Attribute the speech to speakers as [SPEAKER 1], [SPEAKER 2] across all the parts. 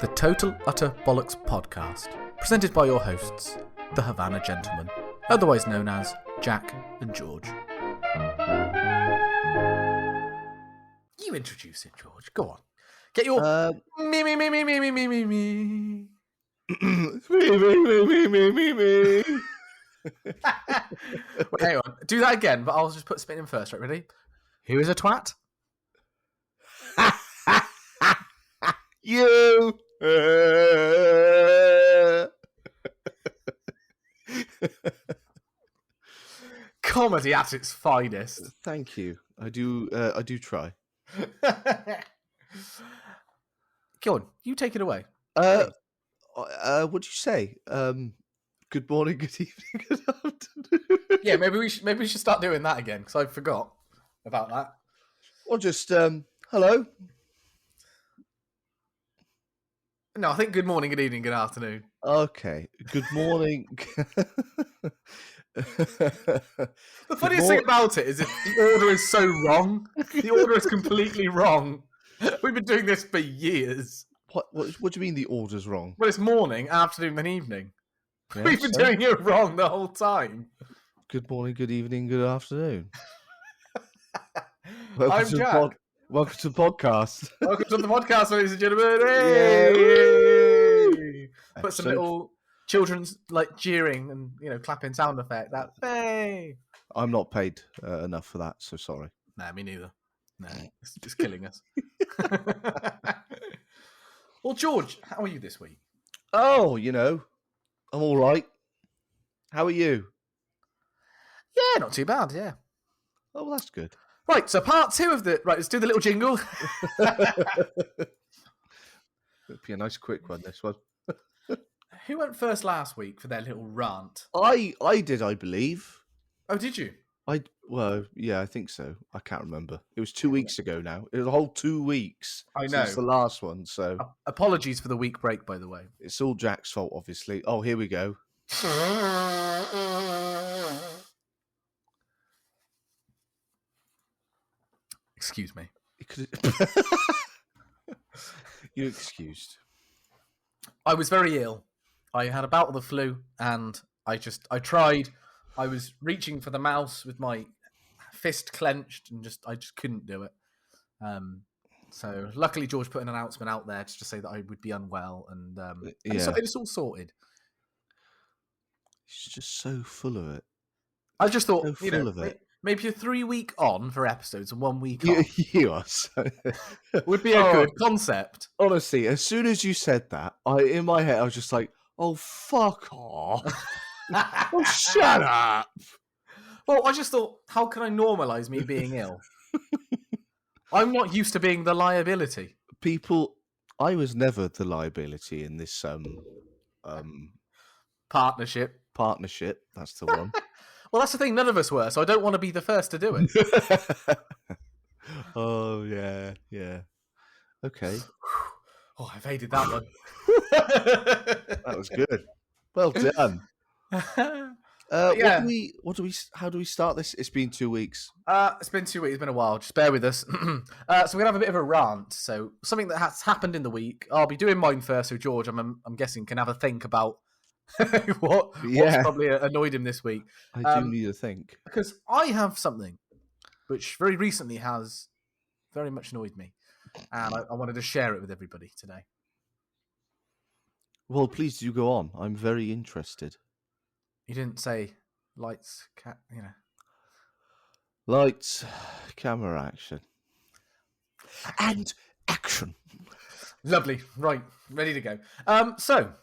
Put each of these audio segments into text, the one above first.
[SPEAKER 1] The Total Utter BOLLOX podcast, presented by your hosts, the Havana Gentlemen, otherwise known as Jack and George. You introduce it, George. Go on. Get your me.
[SPEAKER 2] Me.
[SPEAKER 1] Wait, hang on. Do that again, but I'll just put spin in first. Right, ready? Who is a twat?
[SPEAKER 2] You.
[SPEAKER 1] Comedy at its finest.
[SPEAKER 2] Thank you. I do try.
[SPEAKER 1] Go on, you take it away.
[SPEAKER 2] What'd you say? Good morning, good evening, good afternoon.
[SPEAKER 1] Yeah, maybe we should start doing that again because I forgot about that.
[SPEAKER 2] Or just hello.
[SPEAKER 1] No, I think good morning, good evening, good afternoon.
[SPEAKER 2] Okay. Good morning.
[SPEAKER 1] The funniest thing about it is if the order is so wrong. The order is completely wrong. We've been doing this for years.
[SPEAKER 2] What do you mean the order's wrong?
[SPEAKER 1] Well, it's morning, afternoon, then evening.
[SPEAKER 2] Yeah,
[SPEAKER 1] We've been doing it wrong the whole time.
[SPEAKER 2] Good morning, good evening, good afternoon.
[SPEAKER 1] I'm Jack.
[SPEAKER 2] Welcome to the podcast.
[SPEAKER 1] Welcome to the podcast, ladies and gentlemen.
[SPEAKER 2] Yay!
[SPEAKER 1] Yay! Put some little children's jeering and clapping sound effect. That hey.
[SPEAKER 2] I'm not paid enough for that, so sorry.
[SPEAKER 1] Nah, me neither. No, it's just killing us. Well, George, how are you this week?
[SPEAKER 2] Oh, I'm all right. How are you?
[SPEAKER 1] Yeah, not too bad. Yeah.
[SPEAKER 2] Oh, well, that's good.
[SPEAKER 1] Right, so part two of the... Right, let's do the little jingle.
[SPEAKER 2] It'd be a nice quick one, this one.
[SPEAKER 1] Who went first last week for their little rant?
[SPEAKER 2] I did, I believe.
[SPEAKER 1] Oh, did you?
[SPEAKER 2] Well, yeah, I think so. I can't remember. It was 2 weeks ago now. It was a whole 2 weeks
[SPEAKER 1] I know.
[SPEAKER 2] since the last one, so...
[SPEAKER 1] Apologies for the week break, by the way.
[SPEAKER 2] It's all Jack's fault, obviously. Oh, here we go.
[SPEAKER 1] Excuse me.
[SPEAKER 2] You're excused.
[SPEAKER 1] I was very ill. I had a bout of the flu, and I tried. I was reaching for the mouse with my fist clenched, and I just couldn't do it. So luckily, George put an announcement out there to say that I would be unwell, and it's all sorted.
[SPEAKER 2] He's just so full of it.
[SPEAKER 1] I just thought,
[SPEAKER 2] So full of it.
[SPEAKER 1] Maybe a 3 week on for episodes and 1 week off.
[SPEAKER 2] You are so...
[SPEAKER 1] would be a good concept.
[SPEAKER 2] Honestly, as soon as you said that, in my head, I was just like, oh, fuck off. Oh, shut up.
[SPEAKER 1] Well, I just thought, how can I normalise me being ill? I'm not used to being the liability.
[SPEAKER 2] I was never the liability in this
[SPEAKER 1] partnership.
[SPEAKER 2] Partnership, that's the one.
[SPEAKER 1] Well, that's the thing. None of us were, so I don't want to be the first to do it.
[SPEAKER 2] Oh, yeah. Okay.
[SPEAKER 1] Oh, I evaded that one.
[SPEAKER 2] That was good. Well done.
[SPEAKER 1] Yeah.
[SPEAKER 2] How do we start this? It's been 2 weeks.
[SPEAKER 1] It's been 2 weeks. It's been a while. Just bear with us. So we're going to have a bit of a rant. So something that has happened in the week. I'll be doing mine first. So George, I'm guessing, can have a think about what's probably annoyed him this week.
[SPEAKER 2] I do need to think.
[SPEAKER 1] Because I have something which very recently has very much annoyed me. And I wanted to share it with everybody today.
[SPEAKER 2] Well, please do go on. I'm very interested.
[SPEAKER 1] You didn't say lights,
[SPEAKER 2] Lights, camera, action. And action.
[SPEAKER 1] Lovely. Right. Ready to go. So,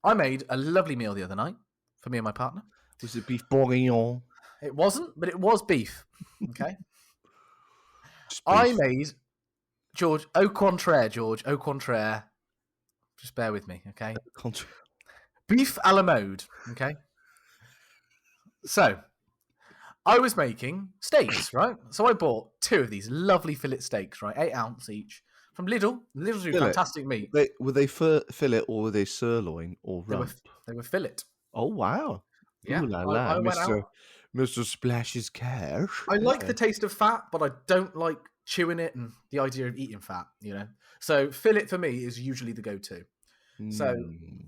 [SPEAKER 1] I made a lovely meal the other night for me and my partner.
[SPEAKER 2] Was it beef bourguignon?
[SPEAKER 1] It wasn't, but it was beef. Okay. I made, George, au contraire. Just bear with me, okay? Beef a la mode, okay? So, I was making steaks, right? So I bought 2 of these lovely fillet steaks, right? 8 ounce each. From Lidl. Lidl do fantastic meat.
[SPEAKER 2] Were they fillet or were they sirloin or rump?
[SPEAKER 1] They were fillet.
[SPEAKER 2] Oh, wow.
[SPEAKER 1] Yeah.
[SPEAKER 2] Ooh la la, Mr. Splash's cash.
[SPEAKER 1] I like the taste of fat, but I don't like chewing it and the idea of eating fat, So fillet for me is usually the go-to. So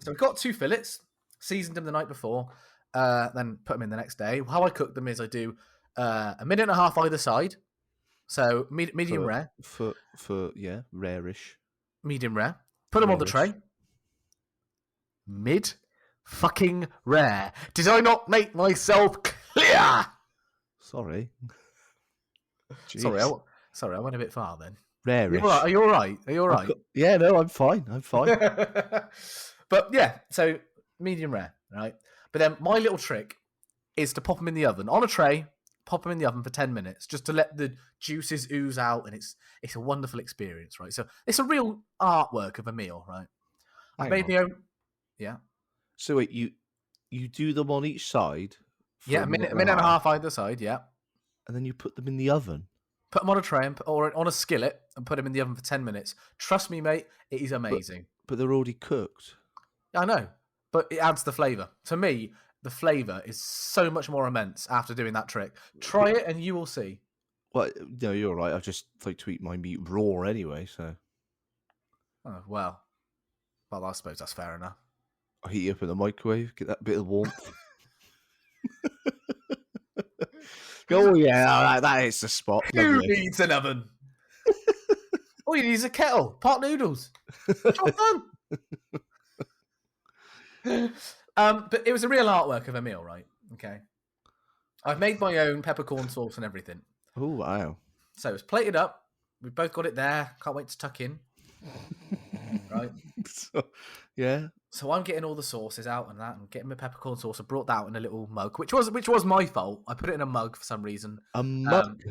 [SPEAKER 1] I've got 2 fillets, seasoned them the night before, then put them in the next day. How I cook them is I do a minute and a half either side. So medium rare.
[SPEAKER 2] Rarish.
[SPEAKER 1] Medium rare. Put them on the tray. Mid fucking rare. Did I not make myself clear?
[SPEAKER 2] Sorry.
[SPEAKER 1] Sorry, I went a bit far then.
[SPEAKER 2] Rarish.
[SPEAKER 1] Are you all right? Are you all right?
[SPEAKER 2] Yeah, no, I'm fine.
[SPEAKER 1] But yeah, so medium rare, right? But then my little trick is to pop them in the oven on a tray. Pop them in the oven for 10 minutes just to let the juices ooze out, and it's a wonderful experience, right? So it's a real artwork of a meal, right? I made my own. Yeah.
[SPEAKER 2] So wait, you do them on each side?
[SPEAKER 1] Yeah, a minute and a half either side. Yeah.
[SPEAKER 2] And then you put them in the oven.
[SPEAKER 1] Put them on a tray or on a skillet and put them in the oven for 10 minutes. Trust me, mate, it is amazing.
[SPEAKER 2] But they're already cooked.
[SPEAKER 1] I know, but it adds the flavour. To me, the flavour is so much more immense after doing that trick. Try it and you will see.
[SPEAKER 2] Well, no, you're right. I just like to eat my meat raw anyway, so.
[SPEAKER 1] Oh, well, I suppose that's fair enough.
[SPEAKER 2] I heat it up in the microwave, get that bit of warmth. Oh, yeah, that is the spot.
[SPEAKER 1] Who needs an oven? All you need is a kettle, pot noodles. Job done. But it was a real artwork of a meal, right? Okay. I've made my own peppercorn sauce and everything.
[SPEAKER 2] Oh, wow.
[SPEAKER 1] So it's plated up. We've both got it there. Can't wait to tuck in. Right?
[SPEAKER 2] Yeah.
[SPEAKER 1] So I'm getting all the sauces out and that, and getting my peppercorn sauce. I brought that out in a little mug, which was my fault. I put it in a mug for some reason.
[SPEAKER 2] A mug?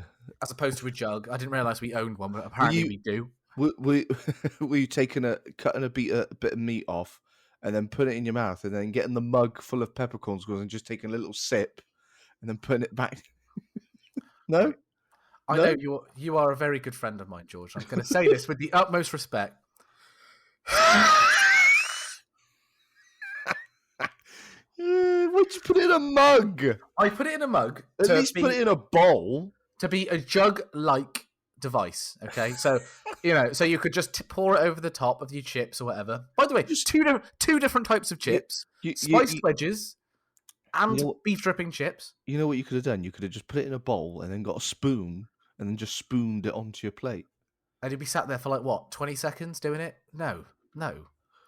[SPEAKER 1] As opposed to a jug. I didn't realise we owned one, but apparently we do.
[SPEAKER 2] Were you cutting a bit of meat off and then putting it in your mouth and then getting the mug full of peppercorns and just taking a little sip and then putting it back? No?
[SPEAKER 1] I know you are a very good friend of mine, George. I'm going to say this with the utmost respect.
[SPEAKER 2] Why'd you put it in a mug?
[SPEAKER 1] I put it in a mug.
[SPEAKER 2] At least put it in a bowl.
[SPEAKER 1] To be a jug-like device, okay? So, so you could just pour it over the top of your chips or whatever. By the way, just two different types of chips. Spiced wedges and beef dripping chips.
[SPEAKER 2] You know what you could have done? You could have just put it in a bowl and then got a spoon and then just spooned it onto your plate.
[SPEAKER 1] And you'd be sat there for 20 seconds doing it? No.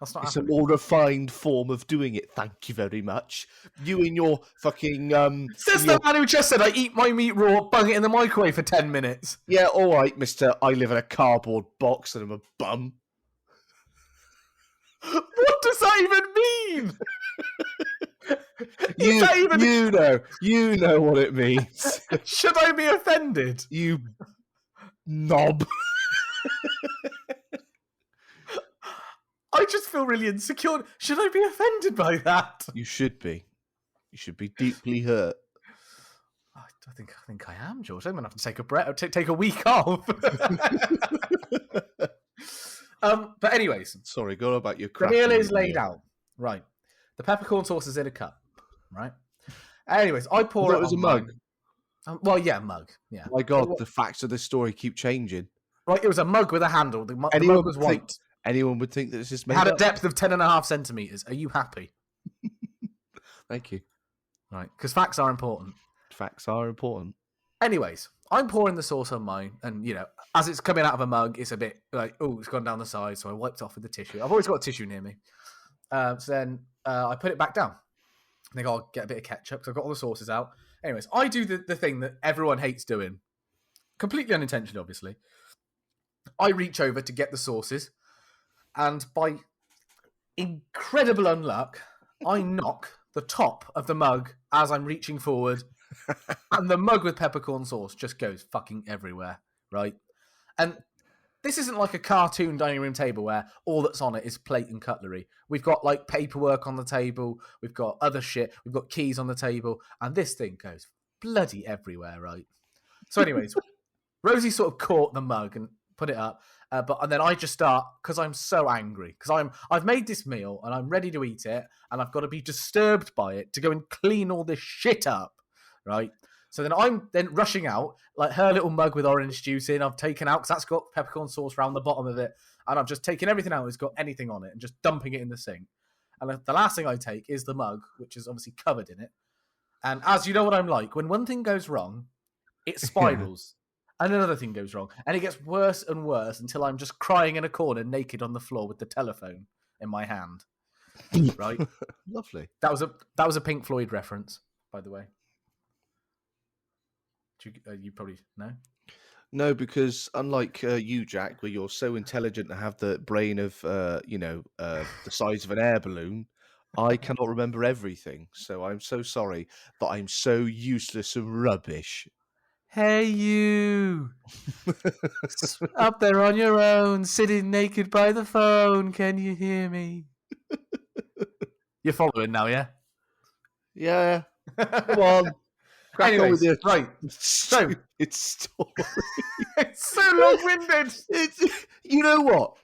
[SPEAKER 1] That's not
[SPEAKER 2] It's
[SPEAKER 1] happening.
[SPEAKER 2] a more refined form of doing it. Thank you very much. You and your fucking
[SPEAKER 1] Says the man who just said I eat my meat raw, bung it in the microwave for 10 minutes.
[SPEAKER 2] Yeah, all right, mister. I live in a cardboard box and I'm a bum.
[SPEAKER 1] What does that even mean?
[SPEAKER 2] You know what it means.
[SPEAKER 1] Should I be offended?
[SPEAKER 2] You knob.
[SPEAKER 1] I just feel really insecure. Should I be offended by that?
[SPEAKER 2] You should be. You should be deeply hurt.
[SPEAKER 1] I think I am, George. I'm gonna have to take a breath, take a week off. But anyways,
[SPEAKER 2] sorry, go on about your crap.
[SPEAKER 1] The meal is laid out, right? The peppercorn sauce is in a cup, right? Anyways, I pour it.
[SPEAKER 2] It was a mug.
[SPEAKER 1] Well, yeah, mug. Yeah.
[SPEAKER 2] My God, the facts of this story keep changing.
[SPEAKER 1] Right, it was a mug with a handle. The mug was white.
[SPEAKER 2] Anyone would think that this is made
[SPEAKER 1] had
[SPEAKER 2] up.
[SPEAKER 1] A depth of 10.5 centimeters. Are you happy?
[SPEAKER 2] Thank you.
[SPEAKER 1] Right, because facts are important.
[SPEAKER 2] Facts are important.
[SPEAKER 1] Anyways, I'm pouring the sauce on mine, and as it's coming out of a mug, it's a bit it's gone down the side, so I wiped off with the tissue. I've always got a tissue near me. So then I put it back down. I think I'll get a bit of ketchup because I've got all the sauces out. Anyways, I do the thing that everyone hates doing, completely unintentionally, obviously. I reach over to get the sauces, and by incredible unluck, I knock the top of the mug as I'm reaching forward, and the mug with peppercorn sauce just goes fucking everywhere, right? And this isn't like a cartoon dining room table where all that's on it is plate and cutlery. We've got paperwork on the table, we've got other shit, we've got keys on the table, and this thing goes bloody everywhere, right? So anyways, Rosie sort of caught the mug and put it up, and then I just start, because I'm so angry, because I've made this meal and I'm ready to eat it, and I've got to be disturbed by it to go and clean all this shit up, right? So then I'm then rushing out, like her little mug with orange juice in, I've taken out, because that's got peppercorn sauce around the bottom of it, and I've just taken everything out that's got anything on it and just dumping it in the sink. And the last thing I take is the mug, which is obviously covered in it. And as you know what I'm like, when one thing goes wrong, it spirals. And another thing goes wrong. And it gets worse and worse until I'm just crying in a corner, naked on the floor with the telephone in my hand. Right?
[SPEAKER 2] Lovely.
[SPEAKER 1] That was a Pink Floyd reference, by the way. You probably know.
[SPEAKER 2] No, because unlike you, Jack, where you're so intelligent and have the brain of, the size of an air balloon, I cannot remember everything. So I'm so sorry that I'm so useless and rubbish.
[SPEAKER 1] Hey, you! Up there on your own, sitting naked by the phone. Can you hear me? You're following now, yeah?
[SPEAKER 2] Yeah. Come on. Crack on with
[SPEAKER 1] Anyways,
[SPEAKER 2] this.
[SPEAKER 1] right. So,
[SPEAKER 2] It's story.
[SPEAKER 1] it's so long-winded.
[SPEAKER 2] You know what?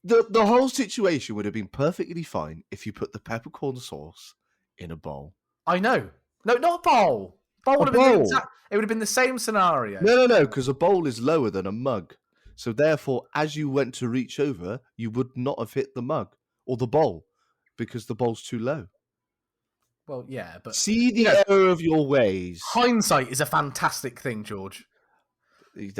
[SPEAKER 2] The whole situation would have been perfectly fine if you put the peppercorn sauce in a bowl.
[SPEAKER 1] I know. No, not a bowl. Bowl would have been the exact. It would have been the same scenario.
[SPEAKER 2] No, because a bowl is lower than a mug. So therefore, as you went to reach over, you would not have hit the mug or the bowl because the bowl's too low.
[SPEAKER 1] Well, yeah, but
[SPEAKER 2] See the error of your ways.
[SPEAKER 1] Hindsight is a fantastic thing, George. It's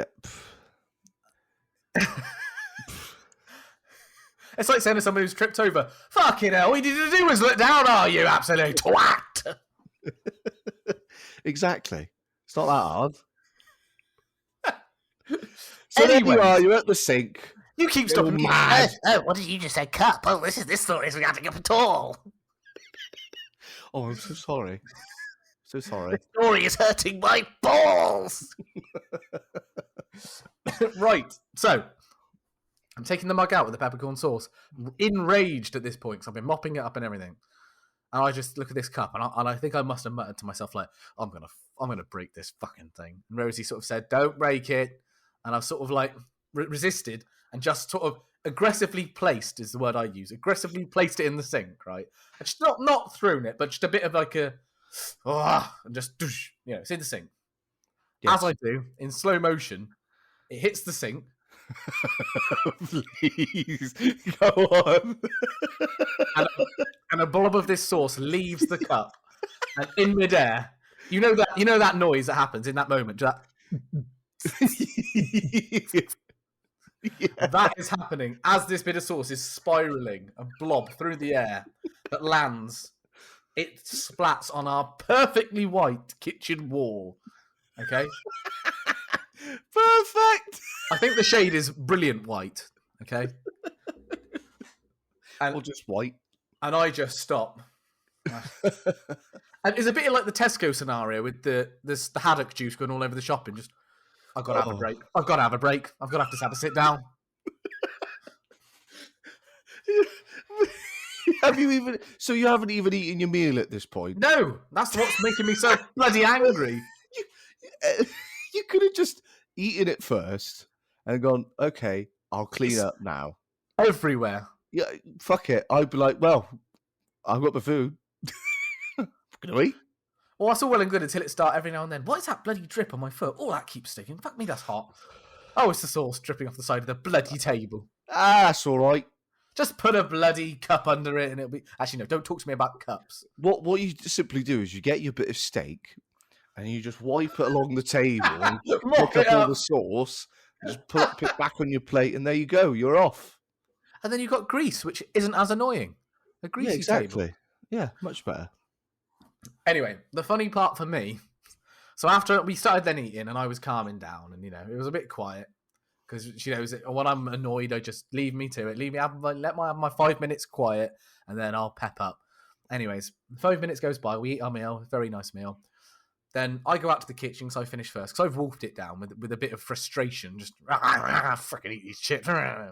[SPEAKER 1] like saying to somebody who's tripped over, "Fucking hell, all you need to do was look down, are you absolute twat?"
[SPEAKER 2] Exactly. It's not that hard. So there you
[SPEAKER 1] Anyways.
[SPEAKER 2] are, you're at the sink.
[SPEAKER 1] You keep
[SPEAKER 2] You're
[SPEAKER 1] stopping me.
[SPEAKER 2] mad.
[SPEAKER 3] Oh, what did you just say? Cup? Oh, this story isn't adding up at all.
[SPEAKER 2] Oh, I'm so sorry. So sorry.
[SPEAKER 3] The story is hurting my balls.
[SPEAKER 1] Right, so I'm taking the mug out with the peppercorn sauce, enraged at this point because I've been mopping it up and everything. And I just look at this cup, and I think I must have muttered to myself, like, I'm gonna break this fucking thing. And Rosie sort of said, "Don't break it," and I've sort of like resisted and just sort of aggressively placed, is the word I use, aggressively placed it in the sink, right? And just not thrown it, but just a bit of like a, and just, it's in the sink.
[SPEAKER 2] Yes.
[SPEAKER 1] As I do, in slow motion, it hits the sink.
[SPEAKER 2] Please, go on.
[SPEAKER 1] and a blob of this sauce leaves the cup, and in midair, you know that noise that happens in that moment. That that is happening as this bit of sauce is spiraling a blob through the air that lands. It splats on our perfectly white kitchen wall. Okay.
[SPEAKER 2] Perfect.
[SPEAKER 1] I think the shade is brilliant white. Okay.
[SPEAKER 2] Or just white.
[SPEAKER 1] And I just stop. And it's a bit like the Tesco scenario with the haddock juice going all over the shopping. Just, I've got to have a break. I've got to have a break. I've got to have a sit down.
[SPEAKER 2] So you haven't even eaten your meal at this point?
[SPEAKER 1] No, that's what's making me so bloody angry.
[SPEAKER 2] You could have just eaten it first and gone, okay, I'll clean up now.
[SPEAKER 1] Everywhere.
[SPEAKER 2] Yeah, fuck it. I'd be like, well, I've got the food. Can I eat?
[SPEAKER 1] Well, that's all well and good until it starts every now and then. What is that bloody drip on my foot? Oh, that keeps sticking. Fuck me, that's hot. Oh, it's the sauce dripping off the side of the bloody table.
[SPEAKER 2] That's all right.
[SPEAKER 1] Just put a bloody cup under it and it'll be... Actually, no, don't talk to me about cups.
[SPEAKER 2] What you simply do is you get your bit of steak and you just wipe it along the table and pick up all the sauce, and just put it back on your plate, and there you go. You're off.
[SPEAKER 1] And then you've got grease, which isn't as annoying. A greasy
[SPEAKER 2] exactly.
[SPEAKER 1] table.
[SPEAKER 2] Yeah, much better.
[SPEAKER 1] Anyway, the funny part for me... So after we started then eating and I was calming down and, it was a bit quiet. Because she knows it. When I'm annoyed, I just leave me to it. Let me have my 5 minutes quiet, and then I'll pep up. Anyways, 5 minutes goes by. We eat our meal, very nice meal. Then I go out to the kitchen because I finish first. Because I've wolfed it down with a bit of frustration. Just freaking eat these shit. Right.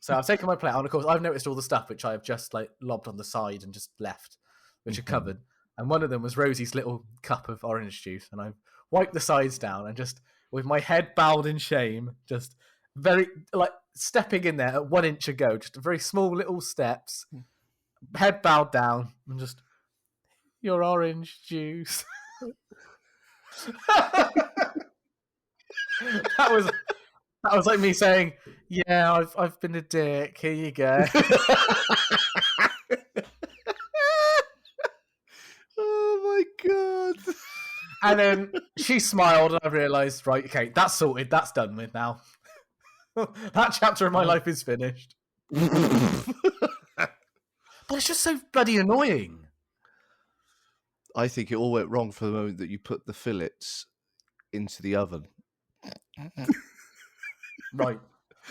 [SPEAKER 1] So I've taken my plate out, and of course I've noticed all the stuff which I have just like lobbed on the side and just left, which are covered. And one of them was Rosie's little cup of orange juice, and I wiped the sides down and just, with my head bowed in shame, just very, like, stepping in there at 1 inch ago, just very small little steps, head bowed down, and just, your orange juice. That was like me saying, "Yeah, I've been a dick. Here you go."
[SPEAKER 2] Oh my god!
[SPEAKER 1] And then she smiled, and I realised, right, okay, that's sorted. That's done with now. That chapter of my life is finished. But it's just so bloody annoying.
[SPEAKER 2] I think it all went wrong for the moment that you put the fillets into the oven.
[SPEAKER 1] Right.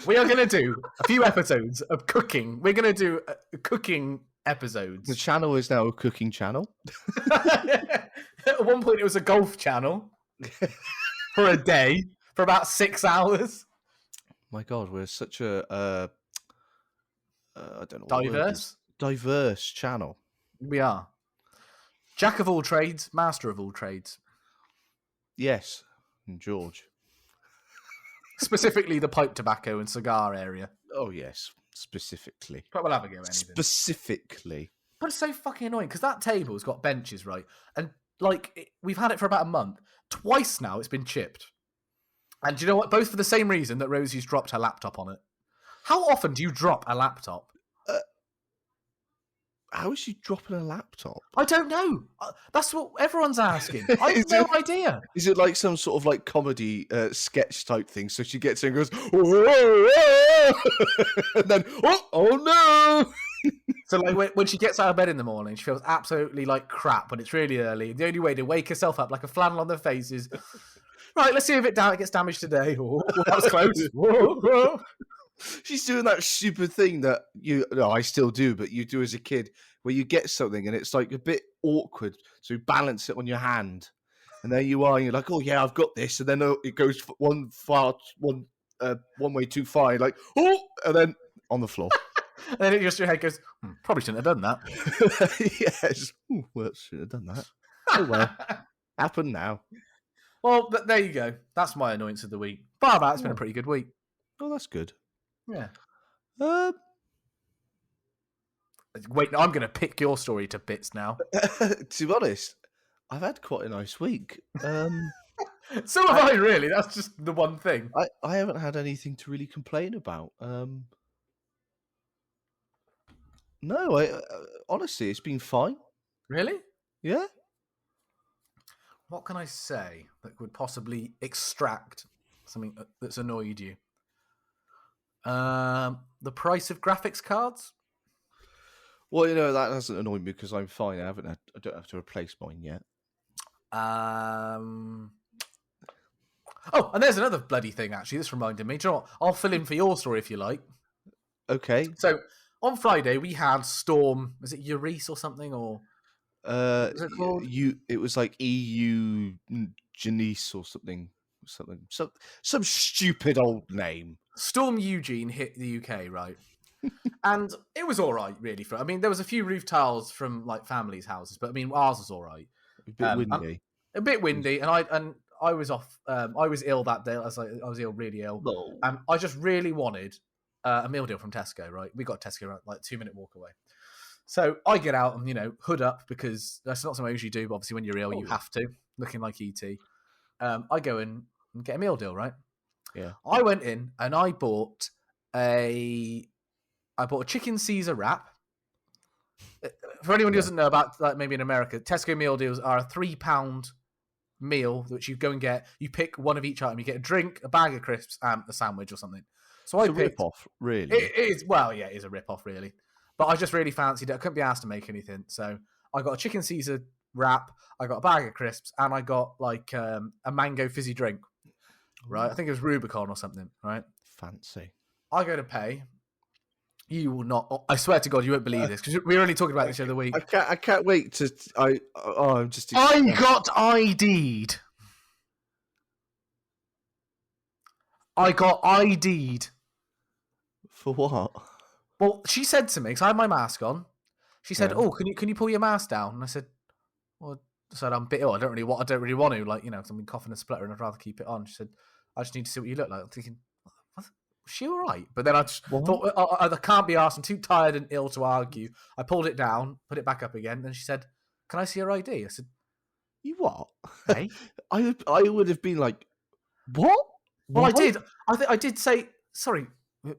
[SPEAKER 1] We are going to do a few episodes of cooking. We're going to do cooking episodes.
[SPEAKER 2] The channel is now a cooking channel.
[SPEAKER 1] At one point, it was a golf channel for a day, for about 6 hours.
[SPEAKER 2] My God, we're such a I don't know what the word is.
[SPEAKER 1] Diverse.
[SPEAKER 2] Channel.
[SPEAKER 1] We are. Jack of all trades, master of all trades.
[SPEAKER 2] Yes, and George.
[SPEAKER 1] Specifically the pipe tobacco and cigar area.
[SPEAKER 2] Oh yes, specifically.
[SPEAKER 1] But we'll have a go at anything.
[SPEAKER 2] Specifically.
[SPEAKER 1] But it's so fucking annoying because that table's got benches, right? And like we've had it for about a month. Twice now it's been chipped. And do you know what? Both for the same reason that Rosie's dropped her laptop on it. How often do you drop a laptop?
[SPEAKER 2] How is she dropping a laptop?
[SPEAKER 1] I don't know. That's what everyone's asking. I have no idea.
[SPEAKER 2] Is it like some sort of like comedy sketch type thing? So she gets in and goes, whoa, whoa, and then, oh no!
[SPEAKER 1] So like when she gets out of bed in the morning, she feels absolutely like crap when it's really early. The only way to wake herself up like a flannel on their face is, right, let's see if it gets damaged today. Oh, that was close. Whoa, whoa.
[SPEAKER 2] She's doing that stupid thing that I still do, but you do as a kid, where you get something and it's like a bit awkward. So you balance it on your hand, and there you are, and you're like, "Oh yeah, I've got this," and then it goes one way too far. You're like, "Oh," and then on the floor.
[SPEAKER 1] And then your head goes, probably shouldn't have done that.
[SPEAKER 2] Yes, well, shouldn't have done that. Oh well, happened now.
[SPEAKER 1] Well, there you go. That's my annoyance of the week. Bar that, it's been a pretty good week.
[SPEAKER 2] Oh, that's good.
[SPEAKER 1] Yeah.
[SPEAKER 2] Wait,
[SPEAKER 1] I'm going to pick your story to bits now.
[SPEAKER 2] To be honest, I've had quite a nice week.
[SPEAKER 1] So have I, really. That's just the one thing.
[SPEAKER 2] I haven't had anything to really complain about. No, honestly, it's been fine.
[SPEAKER 1] Really?
[SPEAKER 2] Yeah.
[SPEAKER 1] What can I say that would possibly extract something that's annoyed you? The price of graphics cards?
[SPEAKER 2] Well, that doesn't annoy me because I'm fine. I don't have to replace mine yet.
[SPEAKER 1] Oh, and there's another bloody thing, actually. This reminded me. Do you know what? I'll fill in for your story if you like.
[SPEAKER 2] Okay.
[SPEAKER 1] So, on Friday, we had Storm... Was it Eureece or something? Or what's it called?
[SPEAKER 2] It was like EU Janice or something. Some stupid old name.
[SPEAKER 1] Storm Eugene hit the UK, right? And it was all right, really. I mean, there was a few roof tiles from like families' houses, but I mean, ours was all right.
[SPEAKER 2] A bit windy.
[SPEAKER 1] A bit windy, and I was off. I was ill that day. I was ill, really ill, and I just really wanted a meal deal from Tesco. Right, we got Tesco like 2-minute walk away. So I get out and hood up because that's not something I usually do. But obviously, when you're ill, you have to, looking like ET. I go in and get a meal deal, right?
[SPEAKER 2] Yeah.
[SPEAKER 1] I went in and I bought a chicken Caesar wrap. For anyone who doesn't know about, like, maybe in America, Tesco meal deals are a £3 meal which you go and get. You pick one of each item. You get a drink, a bag of crisps, and a sandwich or something. So
[SPEAKER 2] it's
[SPEAKER 1] I picked.
[SPEAKER 2] Rip-off, really.
[SPEAKER 1] It is. Well, yeah, it is a rip-off, really. But I just really fancied it. I couldn't be asked to make anything, so I got a chicken Caesar wrap. I got a bag of crisps, and I got like a mango fizzy drink. Right, I think it was Rubicon or something. Right,
[SPEAKER 2] fancy.
[SPEAKER 1] I go to pay. You will not. I swear to God, you won't believe this because we were only talking about this the other week.
[SPEAKER 2] I can't wait to. I'm just.
[SPEAKER 1] I got ID'd. I got ID'd.
[SPEAKER 2] For what?
[SPEAKER 1] Well, she said to me, because I had my mask on. She said, "Oh, can you pull your mask down?" And I said, "Well," I said, "I'm a bit ill. I don't really want to. Like, I've been coughing and spluttering. I'd rather keep it on." She said, "I just need to see what you look like." I'm thinking, was she all right? But then I just thought, I can't be asked. I'm too tired and ill to argue. I pulled it down, put it back up again. Then she said, "Can I see your ID?" I said,
[SPEAKER 2] You what?
[SPEAKER 1] "Hey."
[SPEAKER 2] I would have been like, what?
[SPEAKER 1] Well, I
[SPEAKER 2] Why?
[SPEAKER 1] did. I did say, "Sorry,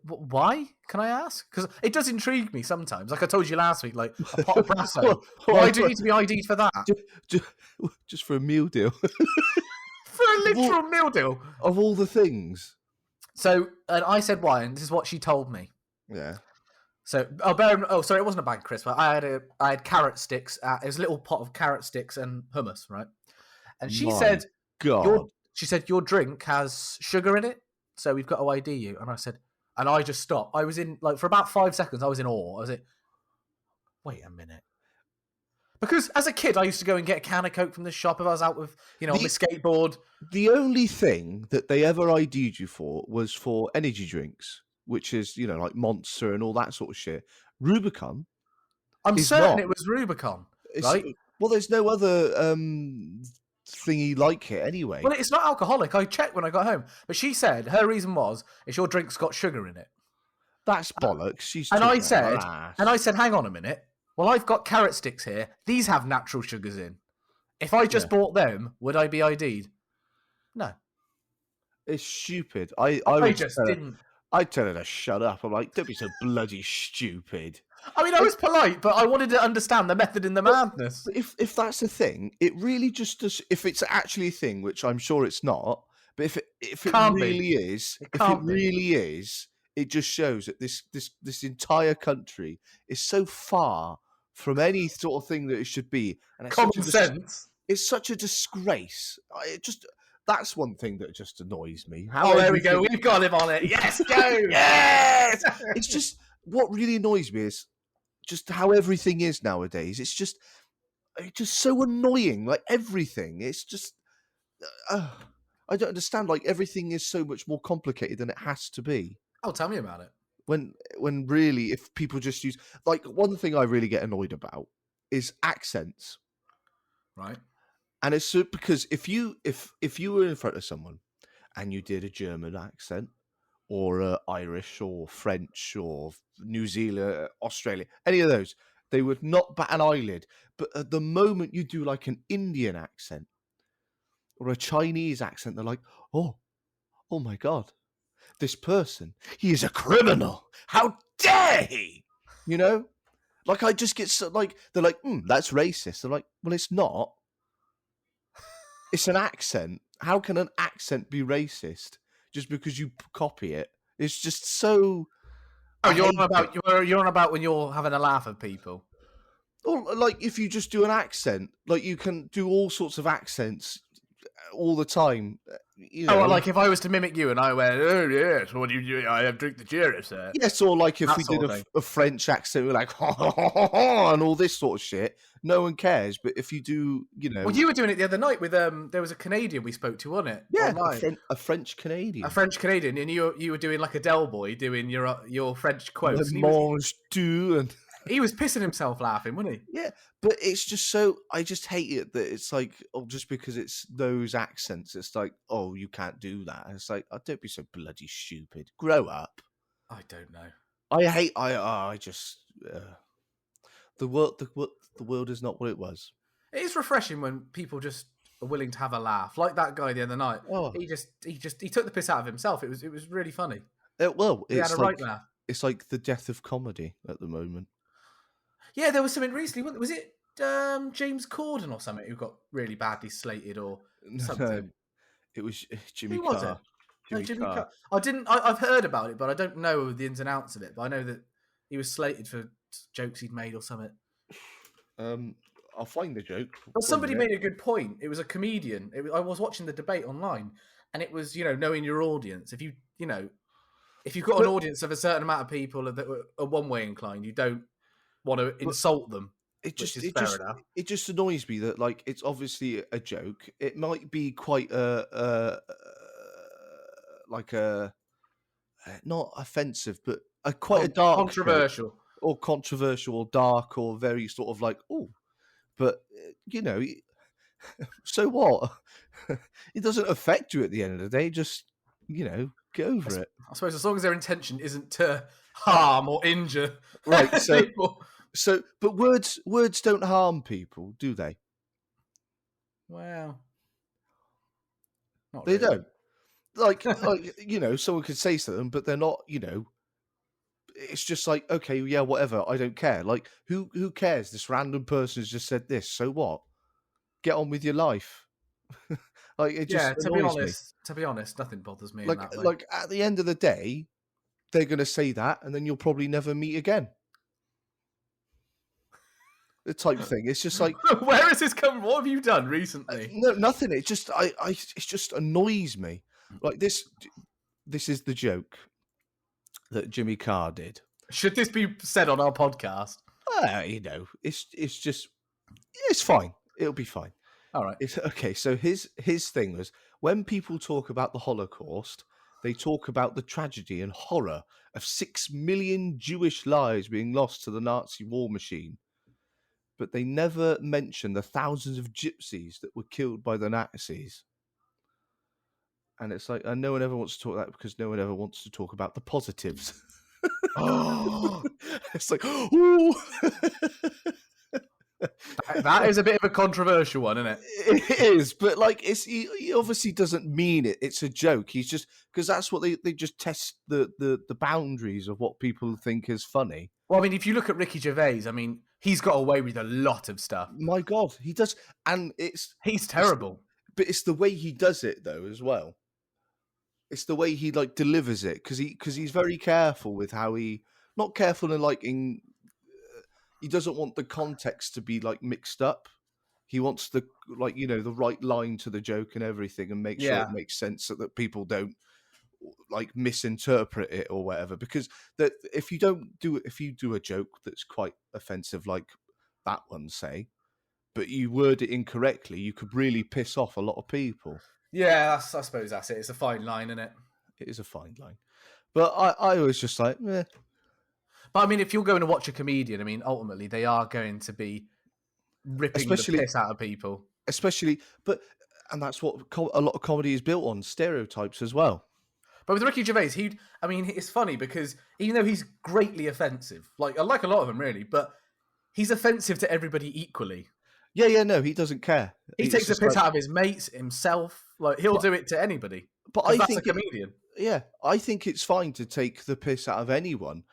[SPEAKER 1] why? Can I ask?" Because it does intrigue me sometimes. Like I told you last week, like a pot of Brasso.
[SPEAKER 2] Well,
[SPEAKER 1] Why do you need to be ID'd for that?
[SPEAKER 2] Just for a meal deal.
[SPEAKER 1] For a literal meal deal.
[SPEAKER 2] Of all the things.
[SPEAKER 1] So, and I said why, and this is what she told me.
[SPEAKER 2] Yeah.
[SPEAKER 1] So, sorry, it wasn't a bag of crisps. But I had carrot sticks. It was a little pot of carrot sticks and hummus, right? And she said,
[SPEAKER 2] God.
[SPEAKER 1] your drink has sugar in it, so we've got to ID you. And I said, and I just stopped. I was in for about 5 seconds. I was in awe. I was like, wait a minute. Because as a kid, I used to go and get a can of Coke from the shop if I was out with, on my skateboard.
[SPEAKER 2] The only thing that they ever ID'd you for was for energy drinks, which is, like Monster and all that sort of shit. Rubicon.
[SPEAKER 1] I'm certain it was Rubicon, right?
[SPEAKER 2] Well, there's no other thingy like it anyway.
[SPEAKER 1] Well, it's not alcoholic. I checked when I got home. But she said her reason was, is your drink's got sugar in it.
[SPEAKER 2] That's bollocks.
[SPEAKER 1] And I said, hang on a minute. Well, I've got carrot sticks here. These have natural sugars in. If I just bought them, would I be ID'd? No.
[SPEAKER 2] It's stupid.
[SPEAKER 1] I just didn't.
[SPEAKER 2] I'd tell her to shut up. I'm like, don't be so bloody stupid.
[SPEAKER 1] I mean, I was polite, but I wanted to understand the method in the madness.
[SPEAKER 2] But if that's a thing, it really just does. If it's actually a thing, which I'm sure it's not, but if it really is, it just shows that this entire country is so far from any sort of thing that it should be. And it's
[SPEAKER 1] common sense.
[SPEAKER 2] It's such a disgrace. That's one thing that just annoys me.
[SPEAKER 1] There we go. We've got him on it. Yes, go.
[SPEAKER 2] Yes. It's just what really annoys me is just how everything is nowadays. It's just so annoying. Like everything, it's just I don't understand. Like everything is so much more complicated than it has to be.
[SPEAKER 1] Oh, tell me about it.
[SPEAKER 2] When really, if people just use one thing I really get annoyed about is accents,
[SPEAKER 1] right?
[SPEAKER 2] And it's because if you were in front of someone and you did a German accent or Irish or French or New Zealand, Australia, any of those, they would not bat an eyelid. But at the moment you do like an Indian accent or a Chinese accent, they're like, oh my God. This person, he is a criminal. How dare he? Like I just get so they're like, that's racist. They're like, well, it's not. It's an accent. How can an accent be racist just because you copy it? It's just so.
[SPEAKER 1] Oh, you're on about when you're having a laugh at people.
[SPEAKER 2] Or like if you just do an accent, like you can do all sorts of accents all the time.
[SPEAKER 1] Like if I was to mimic you and I went, oh yes, what do you do? I have drink the cherry, sir.
[SPEAKER 2] Yes, or like if we did a French accent, we're like, and all this sort of shit. No one cares. But if you do,
[SPEAKER 1] Well, you were doing it the other night with there was a Canadian we spoke to, wasn't it?
[SPEAKER 2] Yeah, a French Canadian.
[SPEAKER 1] A French Canadian, and you were doing like a Del Boy doing your French quotes. He was pissing himself laughing, wasn't he?
[SPEAKER 2] Yeah, but it's just so. I just hate it that it's like, just because it's those accents, it's like, oh, you can't do that. It's like, oh, don't be so bloody stupid. Grow up.
[SPEAKER 1] I don't know.
[SPEAKER 2] The world is not what it was.
[SPEAKER 1] It is refreshing when people just are willing to have a laugh, like that guy the other night.
[SPEAKER 2] Oh.
[SPEAKER 1] He took the piss out of himself. It was really funny.
[SPEAKER 2] He had
[SPEAKER 1] a right laugh.
[SPEAKER 2] It's like the death of comedy at the moment.
[SPEAKER 1] Yeah, there was something recently. Was it James Corden or something who got really badly slated or something?
[SPEAKER 2] No, it was Jimmy
[SPEAKER 1] Who
[SPEAKER 2] Carr.
[SPEAKER 1] was it?
[SPEAKER 2] Jimmy Carr.
[SPEAKER 1] I've heard about it, but I don't know the ins and outs of it. But I know that he was slated for jokes he'd made or something.
[SPEAKER 2] I'll find the joke.
[SPEAKER 1] But somebody made a good point. It was a comedian. I was watching the debate online, and it was knowing your audience. If you've got an audience of a certain amount of people that are one way inclined, you don't want to insult them. It just annoys me that it's obviously a joke. It might be quite not offensive, but quite a dark, controversial
[SPEAKER 2] or dark or very sort of but so what? It doesn't affect you at the end of the day. Just get over it.
[SPEAKER 1] I suppose as long as their intention isn't to harm or injure
[SPEAKER 2] right. So
[SPEAKER 1] people.
[SPEAKER 2] So, but words don't harm people, do they?
[SPEAKER 1] Well, not
[SPEAKER 2] They
[SPEAKER 1] really.
[SPEAKER 2] don't. Like someone could say something, but they're not. It's just like, okay, yeah, whatever. I don't care. Like, who cares? This random person has just said this. So what? Get on with your life. Like, it just
[SPEAKER 1] Yeah,
[SPEAKER 2] annoys me.
[SPEAKER 1] to be honest, nothing bothers me in
[SPEAKER 2] Like,
[SPEAKER 1] that way.
[SPEAKER 2] like at the end of the day, they're going to say that, and then you'll probably never meet again. The type thing. It's just like,
[SPEAKER 1] Where has this come? What have you done recently?
[SPEAKER 2] no, nothing. It just, it just annoys me. Like this is the joke that Jimmy Carr did.
[SPEAKER 1] Should this be said on our podcast?
[SPEAKER 2] It's just, it's fine. It'll be fine.
[SPEAKER 1] All right.
[SPEAKER 2] It's okay. So his thing was, when people talk about the Holocaust, they talk about the tragedy and horror of 6 million Jewish lives being lost to the Nazi war machine. But they never mention the thousands of gypsies that were killed by the Nazis. And it's like, and no one ever wants to talk that because no one ever wants to talk about the positives.
[SPEAKER 1] Oh,
[SPEAKER 2] It's like, ooh.
[SPEAKER 1] that is a bit of a controversial one, isn't it?
[SPEAKER 2] It is, but like, he obviously doesn't mean it. It's a joke. He's just, because that's what they just test the boundaries of what people think is funny.
[SPEAKER 1] Well, I mean, if you look at Ricky Gervais, I mean, he's got away with a lot of stuff.
[SPEAKER 2] My God, he does, and
[SPEAKER 1] He's terrible.
[SPEAKER 2] but it's the way he does it though as well. It's the way he like delivers it, because he's very careful with how not careful in he doesn't want the context to be like mixed up. He wants the the right line to the joke and everything, and make sure
[SPEAKER 1] Yeah.
[SPEAKER 2] it makes sense so that people don't like misinterpret it or whatever. Because that if you do a joke that's quite offensive, like that one, say, but you word it incorrectly, you could really piss off a lot of people.
[SPEAKER 1] Yeah, I suppose that's it. It's a fine line, isn't it?
[SPEAKER 2] It is a fine line. But I was just like, eh.
[SPEAKER 1] But I mean, if you're going to watch a comedian, I mean, ultimately they are going to be ripping the piss out of people.
[SPEAKER 2] And that's what a lot of comedy is built on, stereotypes as well.
[SPEAKER 1] But with Ricky Gervais, it's funny because even though he's greatly offensive, like I like a lot of them really, but he's offensive to everybody equally.
[SPEAKER 2] Yeah, no, he doesn't care.
[SPEAKER 1] He takes the piss out of his mates, himself. Like he'll do it to anybody.
[SPEAKER 2] But
[SPEAKER 1] that's a comedian.
[SPEAKER 2] I think it's fine to take the piss out of anyone.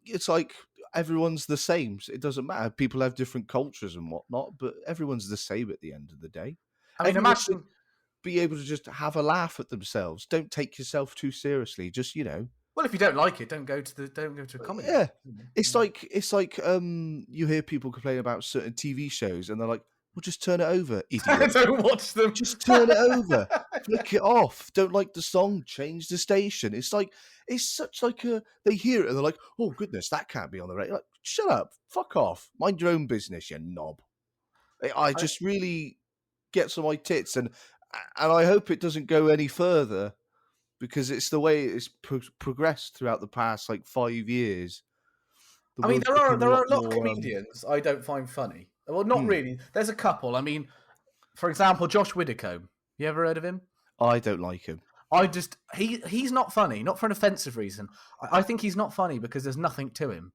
[SPEAKER 2] It's like everyone's the same. It doesn't matter. People have different cultures and whatnot, but everyone's the same at the end of the day.
[SPEAKER 1] I mean,
[SPEAKER 2] Everyone
[SPEAKER 1] imagine
[SPEAKER 2] be able to just have a laugh at themselves. Don't take yourself too seriously. Just
[SPEAKER 1] Well, if you don't like it, don't go to a comedy.
[SPEAKER 2] Yeah, it's like you hear people complain about certain TV shows, and they're like, "Well, just turn it over, idiot.
[SPEAKER 1] Don't watch them.
[SPEAKER 2] Just turn it over. Flick it off. Don't like the song, change the station." It's like such like a they hear it and they're like, "Oh goodness, that can't be on the radio." Like, shut up, fuck off, mind your own business, you knob. I just really gets on my tits, and I hope it doesn't go any further, because it's the way it's progressed throughout the past like 5 years.
[SPEAKER 1] I mean, there are a lot of comedians I don't find funny. Well, not really. There's a couple. I mean, for example, Josh Widdicombe. You ever heard of him?
[SPEAKER 2] I don't like him.
[SPEAKER 1] He's not funny, not for an offensive reason. I think he's not funny because there's nothing to him.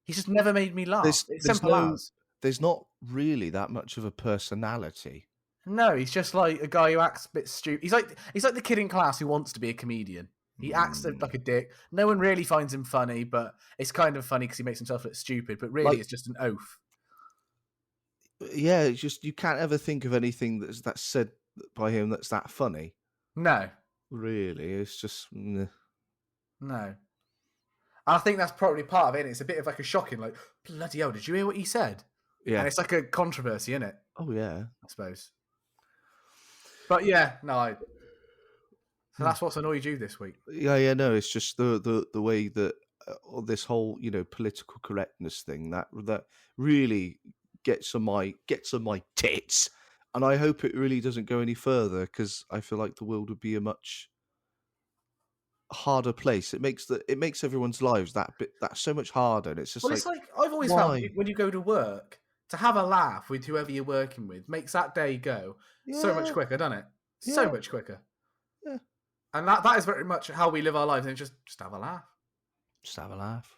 [SPEAKER 1] He's just never made me laugh. It's simple as.
[SPEAKER 2] There's not really that much of a personality.
[SPEAKER 1] No, he's just like a guy who acts a bit stupid. He's like the kid in class who wants to be a comedian. He acts like a dick. No one really finds him funny, but it's kind of funny because he makes himself look stupid. But really, it's just an oaf.
[SPEAKER 2] Yeah, it's just you can't ever think of anything that's said by him that's that funny.
[SPEAKER 1] No,
[SPEAKER 2] really, it's just
[SPEAKER 1] no. I think that's probably part of it. It's a bit of like a shocking, like, bloody hell, did you hear what he said?
[SPEAKER 2] Yeah,
[SPEAKER 1] and it's like a controversy, isn't it?
[SPEAKER 2] Oh yeah,
[SPEAKER 1] I suppose. But yeah, no. So that's what's annoyed you this week.
[SPEAKER 2] Yeah, no. It's just the way that this whole political correctness thing that really gets on my tits, and I hope it really doesn't go any further, because I feel like the world would be a much harder place. It makes everyone's lives that so much harder, and it's just
[SPEAKER 1] it's like I've always found when you go to work, to have a laugh with whoever you're working with makes that day go so much quicker, doesn't it? So much quicker.
[SPEAKER 2] Yeah.
[SPEAKER 1] And that is very much how we live our lives, and just have a laugh.
[SPEAKER 2] Just have a laugh.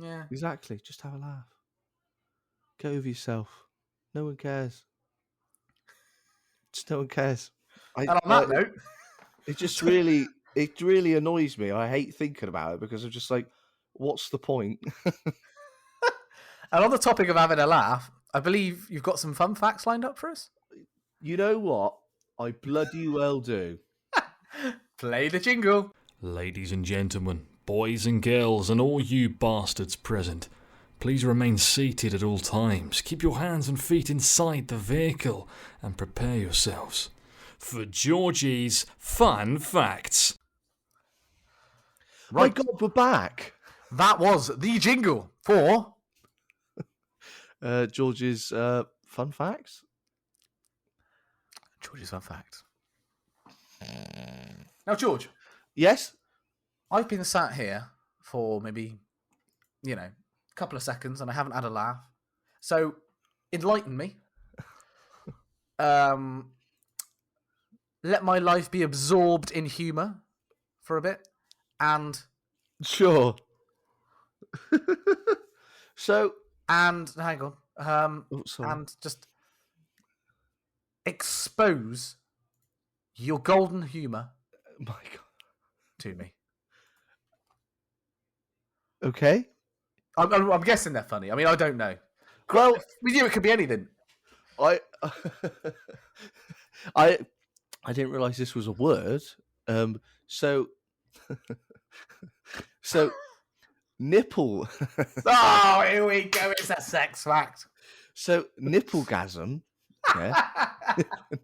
[SPEAKER 1] Yeah.
[SPEAKER 2] Exactly. Just have a laugh. Get over yourself. No one cares. Just no one cares.
[SPEAKER 1] And on that note,
[SPEAKER 2] it really annoys me. I hate thinking about it because I'm just like, what's the point?
[SPEAKER 1] and on the topic of having a laugh, I believe you've got some fun facts lined up for us.
[SPEAKER 2] You know what? I bloody well do.
[SPEAKER 1] Play the jingle.
[SPEAKER 4] Ladies and gentlemen, boys and girls, and all you bastards present, please remain seated at all times. Keep your hands and feet inside the vehicle and prepare yourselves for Georgie's Fun Facts.
[SPEAKER 2] My God, we're back.
[SPEAKER 1] That was the jingle for
[SPEAKER 2] George's fun facts.
[SPEAKER 1] George's Fun Facts. Now, George,
[SPEAKER 2] Yes.
[SPEAKER 1] I've been sat here for maybe, a couple of seconds and I haven't had a laugh. So, enlighten me. Let my life be absorbed in humour for a bit. And
[SPEAKER 2] Sure. So,
[SPEAKER 1] hang on.
[SPEAKER 2] sorry.
[SPEAKER 1] And just expose your golden humour
[SPEAKER 2] My God.
[SPEAKER 1] to me.
[SPEAKER 2] Okay.
[SPEAKER 1] I'm guessing they're funny. I mean, I don't know.
[SPEAKER 2] Well,
[SPEAKER 1] With you, it could be anything.
[SPEAKER 2] I I didn't realize this was a word. So nipple.
[SPEAKER 1] Oh, here we go. It's a sex fact.
[SPEAKER 2] So nipplegasm. Yeah.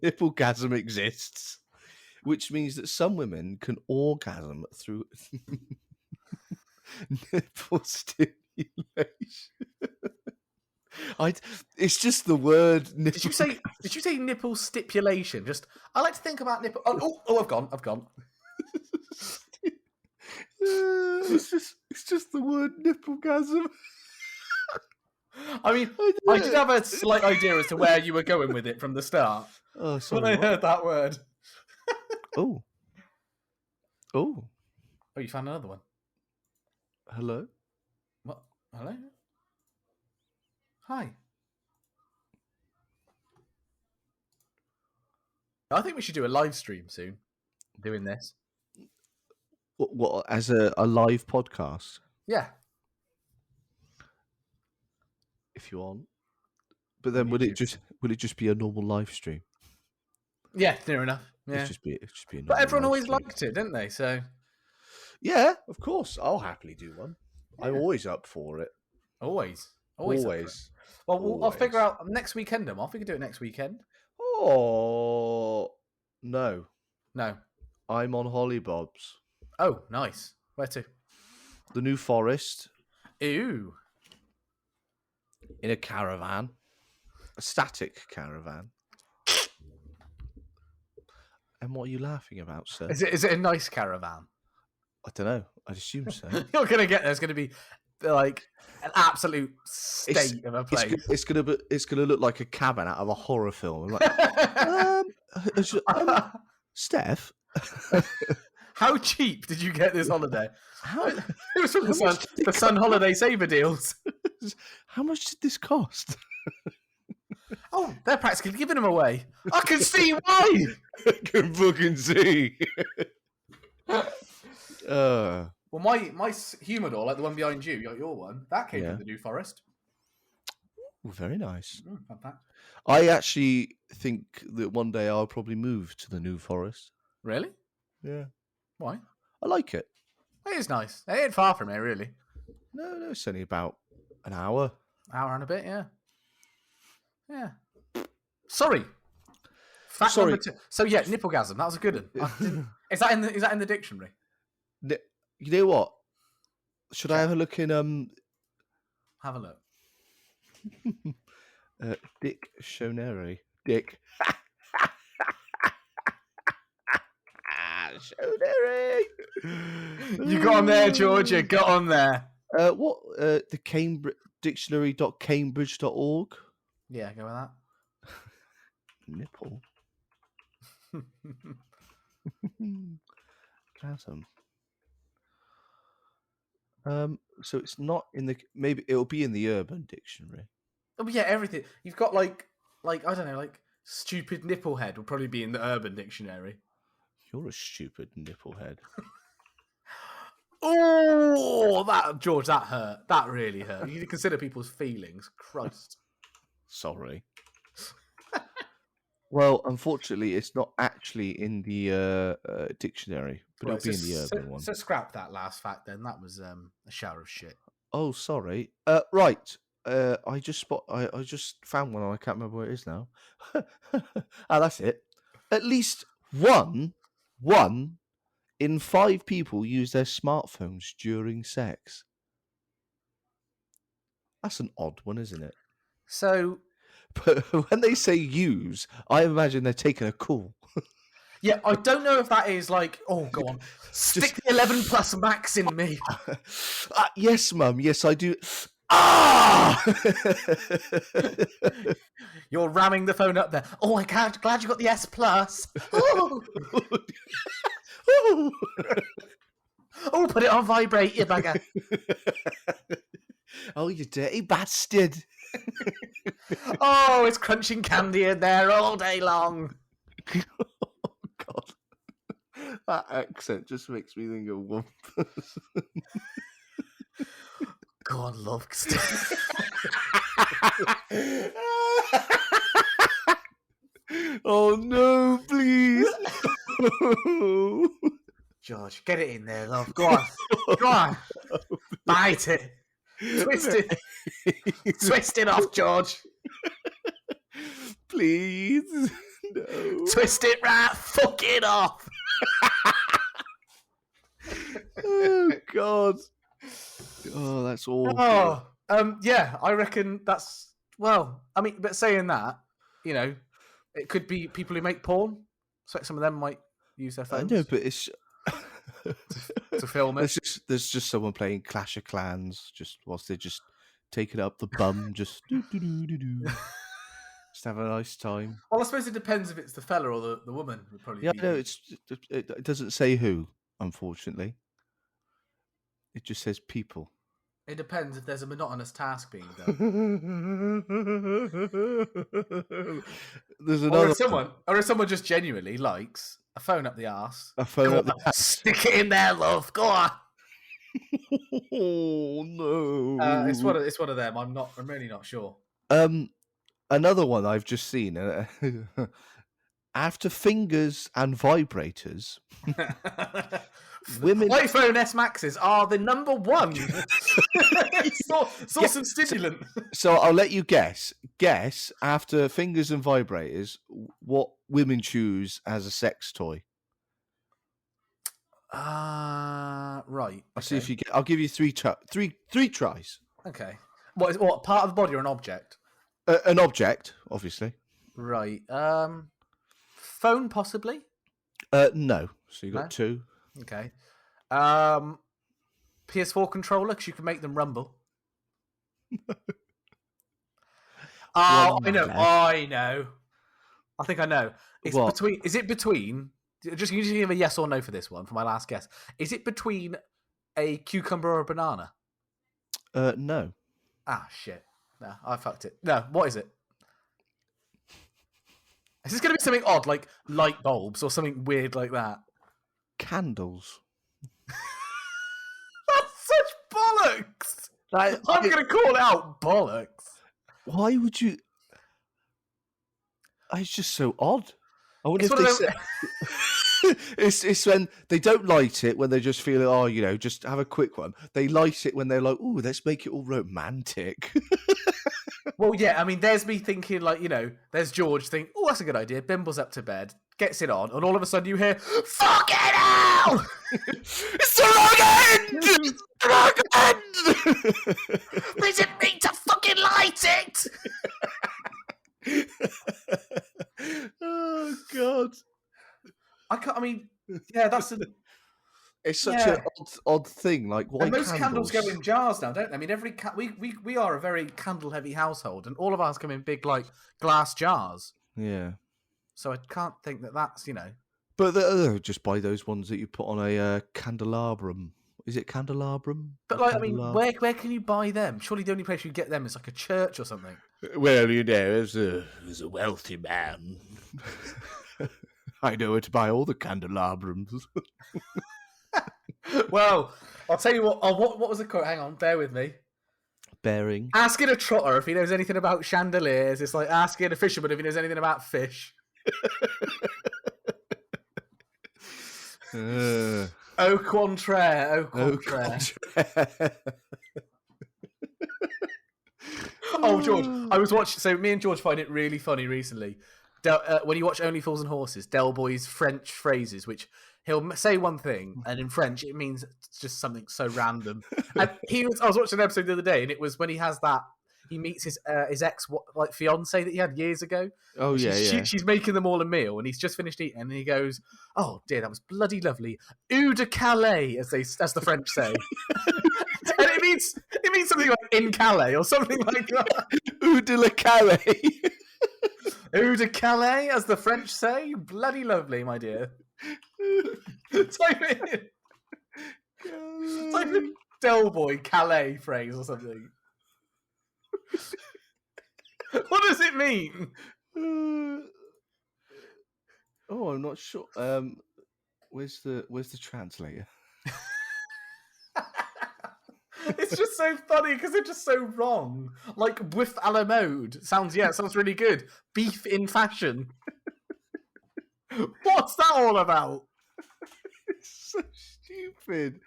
[SPEAKER 2] Nipplegasm exists, which means that some women can orgasm through nipple stimulation. It's just the word.
[SPEAKER 1] Did you say nipple stipulation? I like to think about nipple. Oh, I've gone.
[SPEAKER 2] It's just the word nipplegasm.
[SPEAKER 1] I mean, I did have a slight idea as to where you were going with it from the start.
[SPEAKER 2] Oh, sorry.
[SPEAKER 1] When I heard that word.
[SPEAKER 2] Oh.
[SPEAKER 1] Oh, you found another one.
[SPEAKER 2] Hello.
[SPEAKER 1] What? Hello? Hi. I think we should do a live stream soon. Doing this.
[SPEAKER 2] What as a live podcast?
[SPEAKER 1] Yeah.
[SPEAKER 2] If you want. But then would it just be a normal live stream?
[SPEAKER 1] Yeah, near enough. Yeah.
[SPEAKER 2] It'd just be a normal
[SPEAKER 1] But everyone
[SPEAKER 2] live
[SPEAKER 1] always
[SPEAKER 2] stream.
[SPEAKER 1] liked it, didn't they? So
[SPEAKER 2] Yeah, of course. I'll happily do one.
[SPEAKER 1] Yeah.
[SPEAKER 2] I'm always up for it.
[SPEAKER 1] always. Well, I'll figure out next weekend. I'm off. We can do it next weekend.
[SPEAKER 2] Oh no.
[SPEAKER 1] No.
[SPEAKER 2] I'm on Hollybobs.
[SPEAKER 1] Oh, nice. Where to?
[SPEAKER 2] The New Forest.
[SPEAKER 1] Ew.
[SPEAKER 2] In a caravan. A static caravan. And what are you laughing about, sir?
[SPEAKER 1] Is it a nice caravan?
[SPEAKER 2] I don't know. I'd assume so.
[SPEAKER 1] You're gonna get there. It's gonna be like an absolute state of a place.
[SPEAKER 2] It's gonna look like a cabin out of a horror film. I'm like, Steph,
[SPEAKER 1] How cheap did you get this holiday? It was from
[SPEAKER 2] how
[SPEAKER 1] the Sun Holiday Saver deals.
[SPEAKER 2] how much did this cost?
[SPEAKER 1] Oh, they're practically giving them away. I can see why.
[SPEAKER 2] I can fucking see.
[SPEAKER 1] Well, my humidor, like the one behind you, your one, that came from the New Forest.
[SPEAKER 2] Very nice.
[SPEAKER 1] Fun fact.
[SPEAKER 2] I actually think that one day I'll probably move to the New Forest.
[SPEAKER 1] Really?
[SPEAKER 2] Yeah.
[SPEAKER 1] Why?
[SPEAKER 2] I like it.
[SPEAKER 1] It is nice. It ain't far from here, really.
[SPEAKER 2] No, it's only about an hour.
[SPEAKER 1] Hour and a bit, yeah. Yeah. Sorry. Fact
[SPEAKER 2] Sorry.
[SPEAKER 1] number 2. So yeah, nipplegasm. That was a good one. Is that in the dictionary?
[SPEAKER 2] You know what? Should I have a look in
[SPEAKER 1] Have a look.
[SPEAKER 2] Dictionary? Dick. Dictionary.
[SPEAKER 1] You got on there, George. You got on there.
[SPEAKER 2] What? The dictionary.cambridge.org.
[SPEAKER 1] Yeah, go with that.
[SPEAKER 2] Nipple. Chasm. So it's not in the. Maybe it'll be in the Urban Dictionary.
[SPEAKER 1] Oh, but yeah, everything. You've got like I don't know, like stupid nipplehead will probably be in the Urban Dictionary.
[SPEAKER 2] You're a stupid nipplehead.
[SPEAKER 1] Oh, that George, that hurt. That really hurt. You need to consider people's feelings. Christ.
[SPEAKER 2] Sorry. Well, unfortunately, it's not actually in the dictionary, but
[SPEAKER 1] Right,
[SPEAKER 2] it'll be in the Urban one.
[SPEAKER 1] So scrap that last fact then. That was a shower of shit.
[SPEAKER 2] Oh, sorry. Right. I just found one and I can't remember where it is now. That's it. At least one in 5 people use their smartphones during sex. That's an odd one, isn't it?
[SPEAKER 1] So
[SPEAKER 2] But when they say use, I imagine they're taking a call.
[SPEAKER 1] yeah, I don't know if that is like, oh, go on, stick the 11 plus max in me.
[SPEAKER 2] Yes, Mum. Yes, I do. Ah!
[SPEAKER 1] You're ramming the phone up there. Oh, I can't. Glad you got the S plus. Oh, oh, put it on vibrate, you bugger.
[SPEAKER 2] Oh, you dirty bastard.
[SPEAKER 1] Oh, it's crunching candy in there all day long.
[SPEAKER 2] Oh, God. That accent just makes me think of Wampus.
[SPEAKER 1] Go on, love.
[SPEAKER 2] Oh, no, please.
[SPEAKER 1] George, get it in there, love. Go on. Go on. Bite it. Twist it. Twist it off, George.
[SPEAKER 2] Please. No.
[SPEAKER 1] Twist it right. Fuck it off.
[SPEAKER 2] Oh, God. Oh, that's awful.
[SPEAKER 1] Yeah, I reckon that's, well, I mean, but saying that, you know, it could be people who make porn. So some of them might use their
[SPEAKER 2] I
[SPEAKER 1] phones
[SPEAKER 2] know, but it's
[SPEAKER 1] to film it.
[SPEAKER 2] there's just someone playing Clash of Clans just whilst they're just taking up the bum, just just have a nice time.
[SPEAKER 1] Well, I suppose it depends if it's the fella or the woman. Would probably
[SPEAKER 2] Yeah,
[SPEAKER 1] be.
[SPEAKER 2] no, it doesn't say who, unfortunately. It just says people.
[SPEAKER 1] It depends if there's a monotonous task being done.
[SPEAKER 2] There's
[SPEAKER 1] or
[SPEAKER 2] another
[SPEAKER 1] if someone just genuinely likes a phone up the arse.
[SPEAKER 2] a phone
[SPEAKER 1] Go
[SPEAKER 2] up the
[SPEAKER 1] on,
[SPEAKER 2] ass.
[SPEAKER 1] stick it in there, love. Go on.
[SPEAKER 2] Oh no!
[SPEAKER 1] It's one of them. I'm really not sure.
[SPEAKER 2] Another one I've just seen. After fingers and vibrators, women.
[SPEAKER 1] iPhone S Maxes are the number one source of stimulant.
[SPEAKER 2] So I'll let you guess. Guess after fingers and vibrators, what women choose as a sex toy.
[SPEAKER 1] Right.
[SPEAKER 2] I'll see if you get. I'll give you three tries.
[SPEAKER 1] Okay. What part of the body or an object?
[SPEAKER 2] An object, obviously.
[SPEAKER 1] Right. Phone, possibly.
[SPEAKER 2] No. So you got 2.
[SPEAKER 1] Okay. PS4 controller, because you can make them rumble. Oh, I know. I know. I think I know. It's
[SPEAKER 2] What?
[SPEAKER 1] between. Is it between? Just you just give a yes or no for this one. For my last guess, is it between a cucumber or a banana?
[SPEAKER 2] No.
[SPEAKER 1] Ah, shit. No, I fucked it. No, what is it? Is this going to be something odd, like light bulbs or something weird like that?
[SPEAKER 2] Candles.
[SPEAKER 1] That's such bollocks! I'm going to call it out bollocks.
[SPEAKER 2] Why would you? It's just so odd. I wonder
[SPEAKER 1] It's
[SPEAKER 2] if
[SPEAKER 1] one
[SPEAKER 2] they
[SPEAKER 1] of
[SPEAKER 2] said. It's when they don't light it when they just feel, oh, just have a quick one. They light it when they're like, oh, let's make it all romantic.
[SPEAKER 1] Well, yeah, I mean, there's me thinking, like, there's George thinking, oh, that's a good idea. Bimble's up to bed, gets it on, and all of a sudden you hear, fuck it out!
[SPEAKER 2] It's the wrong end! It's the wrong end!
[SPEAKER 3] They didn't mean to fucking light it!
[SPEAKER 2] Oh, God.
[SPEAKER 1] I mean, yeah, that's
[SPEAKER 2] It's such an odd thing. Like, why
[SPEAKER 1] and most candles
[SPEAKER 2] candles
[SPEAKER 1] go in jars now, don't they? I mean, we are a very candle-heavy household, and all of ours come in big, like, glass jars.
[SPEAKER 2] Yeah.
[SPEAKER 1] So I can't think that that's,
[SPEAKER 2] But just buy those ones that you put on a candelabrum Is it candelabrum?
[SPEAKER 1] But
[SPEAKER 2] Or
[SPEAKER 1] like, I mean,
[SPEAKER 2] candelab-
[SPEAKER 1] where can you buy them? Surely the only place you get them is like a church or something.
[SPEAKER 2] Well, you know, as a wealthy man, I know where to buy all the candelabrums.
[SPEAKER 1] Well, I'll tell you what. Oh, what was the quote? Hang on, bear with me.
[SPEAKER 2] Bearing.
[SPEAKER 1] Asking a trotter if he knows anything about chandeliers, it's like asking a fisherman if he knows anything about fish. Au contraire, au contraire. Oh, George, I was watching. So me and George find it really funny recently. When you watch Only Fools and Horses, Del Boy's French phrases, which he'll say one thing, and in French it means just something so random. And I was watching an episode the other day, and it was when he has that. He meets his ex like fiance that he had years ago.
[SPEAKER 2] Oh yeah.
[SPEAKER 1] She's making them all a meal, and he's just finished eating, and he goes, "Oh dear, that was bloody lovely. Eau de Calais," as the French say. And it means something like in Calais or something like that.
[SPEAKER 2] Eau de la Calais.
[SPEAKER 1] Eau de Calais, as the French say. Bloody lovely, my dear. Type in Del Boy Calais phrase or something. What does it mean?
[SPEAKER 2] Oh, I'm not sure. Where's the translator?
[SPEAKER 1] It's just so funny because they're just so wrong. Like with a la mode sounds really good. Beef in fashion. What's that all about?
[SPEAKER 2] It's so stupid.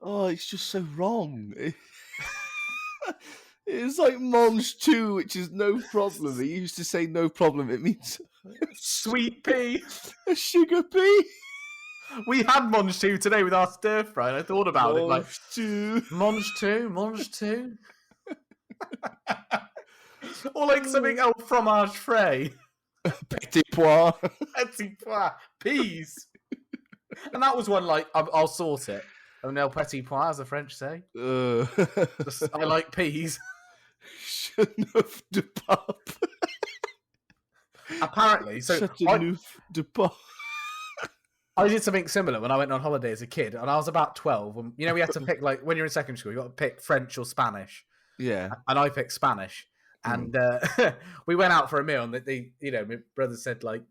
[SPEAKER 2] Oh, it's just so wrong. It's like Monge 2, which is no problem. He used to say no problem. It means
[SPEAKER 1] Sweet pea.
[SPEAKER 2] a sugar pea.
[SPEAKER 1] We had Monge 2 today with our stir fry, and I thought about it like
[SPEAKER 2] Monge 2.
[SPEAKER 1] Monge 2. Or like something else, fromage frais.
[SPEAKER 2] Petit pois.
[SPEAKER 1] Petit pois. Peas. And that was one like, I'll sort it. Oh no, petit pois, as the French say. I like peas.
[SPEAKER 2] Cheneuf de pape.
[SPEAKER 1] Apparently, so
[SPEAKER 2] Cheneuf de pape.
[SPEAKER 1] I did something similar when I went on holiday as a kid, and I was about 12. And, we had to pick, like, when you're in secondary school, you got to pick French or Spanish.
[SPEAKER 2] Yeah.
[SPEAKER 1] And I picked Spanish. And we went out for a meal, and my brother said, like,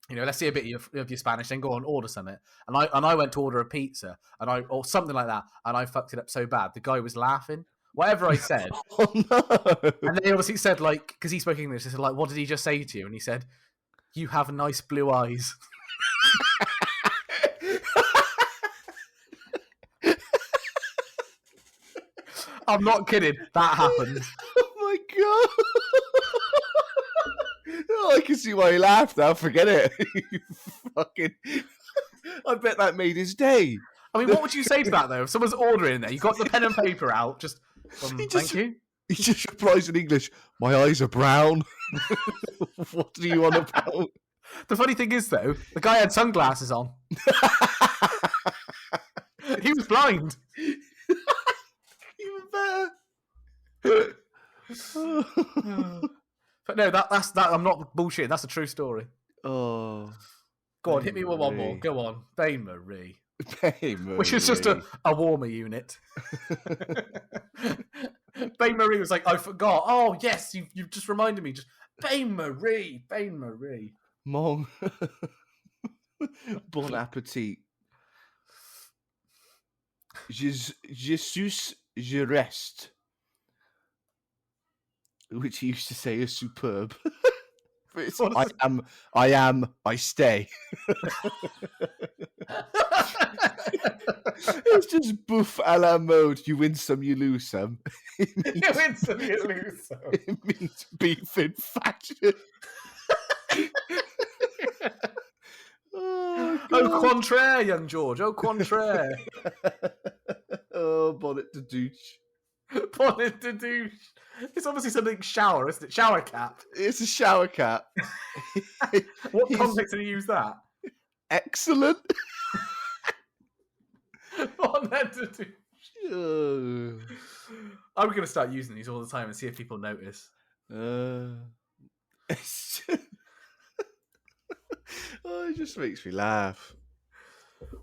[SPEAKER 1] let's see a bit of your Spanish, then go on, order something. And I went to order a pizza, or something like that, and I fucked it up so bad. The guy was laughing. Whatever I said.
[SPEAKER 2] Oh, no.
[SPEAKER 1] And then he obviously said, like, because he spoke English, he said, like, what did he just say to you? And he said, "You have nice blue eyes." I'm not kidding. That happened.
[SPEAKER 2] Oh my god! Oh, I can see why he laughed now. Forget it. You fucking. I bet that made his day.
[SPEAKER 1] I mean, what would you say to that though? If someone's ordering there, you got the pen and paper out. Just thank you.
[SPEAKER 2] He just replies in English. My eyes are brown. What do you want about?
[SPEAKER 1] The funny thing is though, the guy had sunglasses on. He was blind.
[SPEAKER 2] Even better.
[SPEAKER 1] But no, that's that. I'm not bullshitting. That's a true story.
[SPEAKER 2] Oh,
[SPEAKER 1] Go on, hit me with one more.
[SPEAKER 2] Marie.
[SPEAKER 1] Go on, Bain Marie.
[SPEAKER 2] Hey, Marie.
[SPEAKER 1] Which is just a warmer unit. Bain Marie was like, I forgot. Oh yes, you've just reminded me. Just Bain Marie.
[SPEAKER 2] Mon. Bon appetit. Jesus, je reste. Which he used to say is superb. But it's, I am, I stay. It's just bouffe à la mode. You win some, you lose some. It means beef in fashion.
[SPEAKER 1] Au contraire, young George. Au contraire.
[SPEAKER 2] Oh, bonnet de douche.
[SPEAKER 1] Bonnet de douche. It's obviously something shower, isn't it? Shower cap.
[SPEAKER 2] It's a shower cap.
[SPEAKER 1] What context did he use that?
[SPEAKER 2] Excellent.
[SPEAKER 1] Bonnet de douche. I'm going to start using these all the time and see if people notice.
[SPEAKER 2] It just makes me laugh.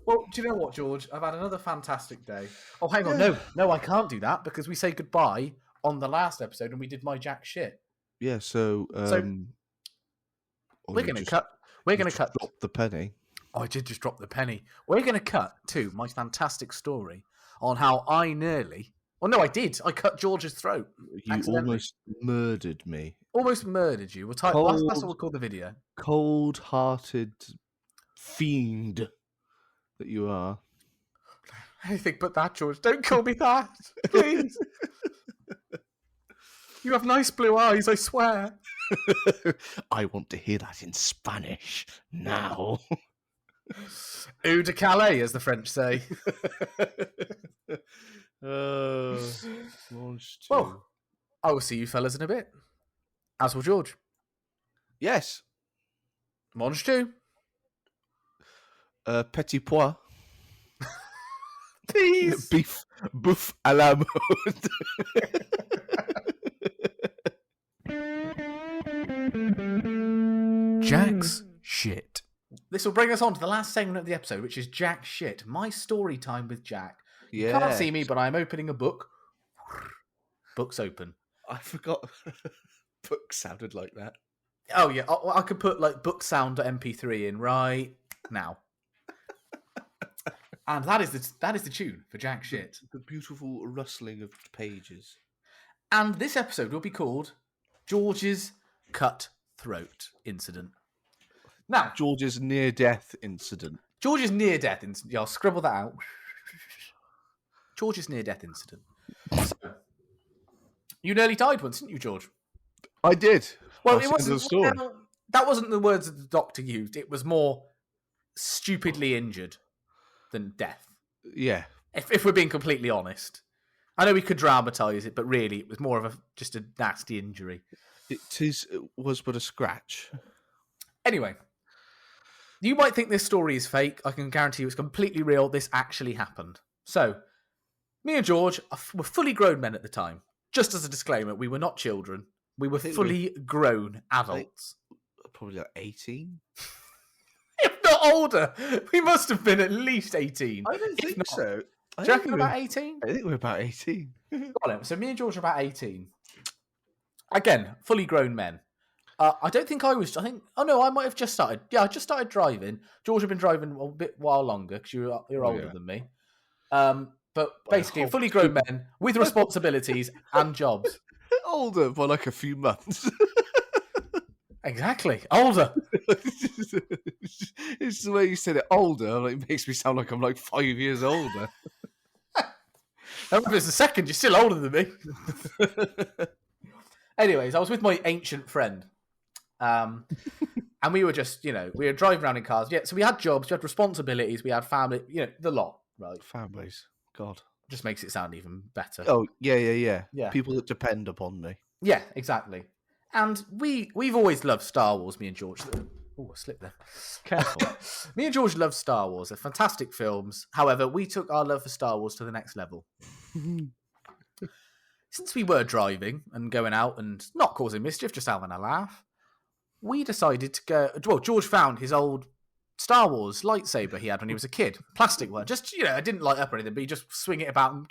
[SPEAKER 1] Well, do you know what, George? I've had another fantastic day. Oh, hang on.
[SPEAKER 2] Yeah.
[SPEAKER 1] No, I can't do that because we say goodbye on the last episode and we did my jack shit.
[SPEAKER 2] Yeah, so
[SPEAKER 1] We're going to cut. We're going to cut.
[SPEAKER 2] Drop the penny.
[SPEAKER 1] Oh, I did just drop the penny. We're going to cut to my fantastic story on how I nearly. Well, no, I did. I cut George's throat.
[SPEAKER 2] You
[SPEAKER 1] accidentally.
[SPEAKER 2] almost murdered me.
[SPEAKER 1] Almost murdered you. We'll type. That's what we'll call the video.
[SPEAKER 2] Cold-hearted fiend that you are.
[SPEAKER 1] Anything but that, George. Don't call me that, please. You have nice blue eyes, I swear.
[SPEAKER 2] I want to hear that in Spanish now.
[SPEAKER 1] Eau de Calais, as the French say. Well, I will see you fellas in a bit. As will George.
[SPEAKER 2] Yes.
[SPEAKER 1] Monge too.
[SPEAKER 2] Petit pois.
[SPEAKER 1] Please.
[SPEAKER 2] Beef. Bouffe à la mode.
[SPEAKER 1] Jack's shit. This will bring us on to the last segment of the episode, which is Jack shit. My story time with Jack. You can't see me, but I'm opening a book. Book's open.
[SPEAKER 2] I forgot. Book sounded like that.
[SPEAKER 1] Oh yeah, I could put like book sound MP3 in right now. And that is the tune for Jack shit.
[SPEAKER 2] The beautiful rustling of pages.
[SPEAKER 1] And this episode will be called George's cut throat incident. Now,
[SPEAKER 2] George's near-death incident.
[SPEAKER 1] George's near-death incident. Yeah, I'll scribble that out. George's near-death incident. So, you nearly died once, didn't you, George?
[SPEAKER 2] I did.
[SPEAKER 1] Well,
[SPEAKER 2] That's the story.
[SPEAKER 1] That wasn't the words that the doctor used. It was more stupidly injured than death.
[SPEAKER 2] Yeah.
[SPEAKER 1] If we're being completely honest. I know we could dramatise it, but really it was more of just a nasty injury.
[SPEAKER 2] It was but a scratch.
[SPEAKER 1] Anyway, you might think this story is fake. I can guarantee you it's completely real. This actually happened. So, me and George were fully grown men at the time. Just as a disclaimer, we were not children. We were fully grown adults.
[SPEAKER 2] Probably like 18.
[SPEAKER 1] If not older. We must have been at least 18.
[SPEAKER 2] I don't think so.
[SPEAKER 1] Do you reckon about 18?
[SPEAKER 2] I think we're about 18.
[SPEAKER 1] Got it. So me and George are about 18. Again, fully grown men. I don't think I was. Oh no, I might have just started. Yeah, I just started driving. George had been driving a while longer because you're older than me. But basically, fully grown men with responsibilities and jobs.
[SPEAKER 2] Older by like a few months.
[SPEAKER 1] Exactly, older.
[SPEAKER 2] It's the way you said it. Older, like, it makes me sound like I'm like 5 years older.
[SPEAKER 1] If it's a second, you're still older than me. Anyways, I was with my ancient friend. And we were just, we were driving around in cars. Yeah, so we had jobs, we had responsibilities, we had family, the lot, right?
[SPEAKER 2] Families. God.
[SPEAKER 1] Just makes it sound even better.
[SPEAKER 2] Oh, yeah.
[SPEAKER 1] Yeah.
[SPEAKER 2] People that depend upon me.
[SPEAKER 1] Yeah, exactly. And we've always loved Star Wars, me and George. Oh, I slipped there. Careful. Me and George love Star Wars. They're fantastic films. However, we took our love for Star Wars to the next level. Since we were driving and going out and not causing mischief, just having a laugh, we decided to go... Well, George found his old Star Wars lightsaber he had when he was a kid. Plastic one. Just, it didn't light up or anything, but you just swing it about and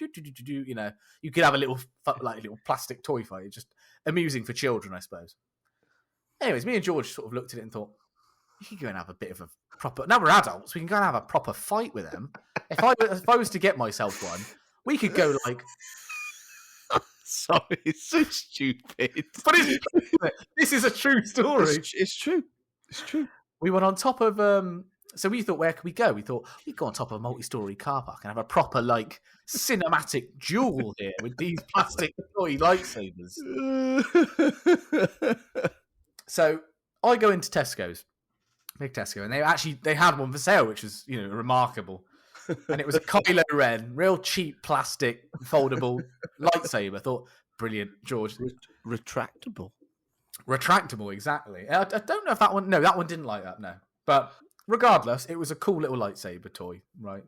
[SPEAKER 1] you could have a little plastic toy fight. It's just amusing for children, I suppose. Anyways, me and George sort of looked at it and thought, we could go and have a bit of a proper... Now we're adults, we can go and have a proper fight with them. If I was to get myself one, we could go like...
[SPEAKER 2] Sorry, it's so stupid.
[SPEAKER 1] But it's true. This is a true story.
[SPEAKER 2] It's true. It's true.
[SPEAKER 1] We went on top of... So we thought, where could we go? We thought, we'd go on top of a multi-storey car park and have a proper, cinematic duel here with these plastic toy lightsabers. So I go into Tesco's, big Tesco, and they had one for sale, which was, remarkable. And it was a Kylo Ren, real cheap plastic foldable lightsaber. I thought, brilliant, George.
[SPEAKER 2] Retractable,
[SPEAKER 1] exactly. I don't know if that one... No, that one didn't light up, no. But regardless, it was a cool little lightsaber toy, right?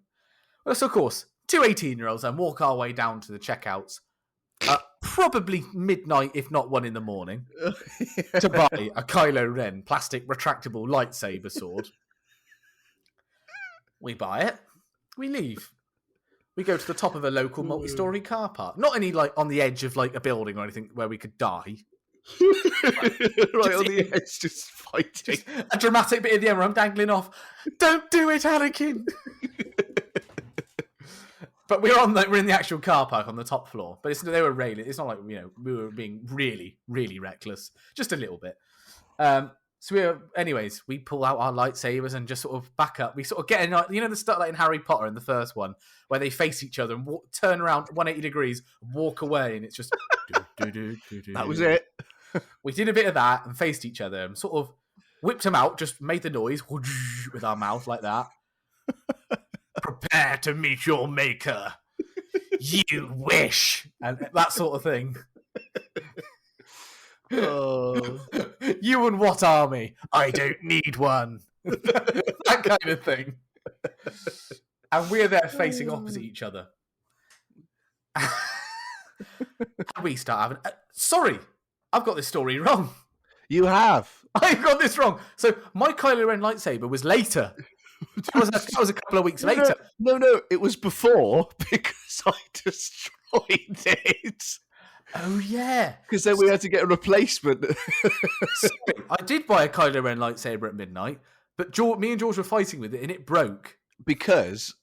[SPEAKER 1] Well, so of course, two 18-year-olds then walk our way down to the checkouts at probably midnight, if not 1 a.m, to buy a Kylo Ren plastic retractable lightsaber sword. We buy it. We leave. We go to the top of a local multi-story car park. Not any like on the edge of like a building or anything where we could die.
[SPEAKER 2] Right on the edge, just fighting.
[SPEAKER 1] Just a dramatic bit at the end where I'm dangling off. Don't do it, Anakin. But we're in the actual car park on the top floor. But they were railing. It's not like we were being really, really reckless. Just a little bit. Anyways, we pull out our lightsabers and just sort of back up. We sort of get in, the stuff like in Harry Potter in the first one, where they face each other and turn around 180 degrees, walk away, and it's just
[SPEAKER 2] That was it.
[SPEAKER 1] We did a bit of that and faced each other and sort of whipped them out, just made the noise with our mouth like that. Prepare to meet your maker. You wish. And that sort of thing.
[SPEAKER 2] Oh.
[SPEAKER 1] You and what army? I don't need one. That kind of thing. And we're there facing opposite each other. And we start having... sorry, I've got this story wrong.
[SPEAKER 2] You have.
[SPEAKER 1] I got this wrong. So my Kylo Ren lightsaber was later. That was a couple of weeks later.
[SPEAKER 2] No, it was before because I destroyed it.
[SPEAKER 1] Oh, yeah.
[SPEAKER 2] Because then we had to get a replacement.
[SPEAKER 1] Sorry, I did buy a Kylo Ren lightsaber at midnight, but me and George were fighting with it and it broke.
[SPEAKER 2] Because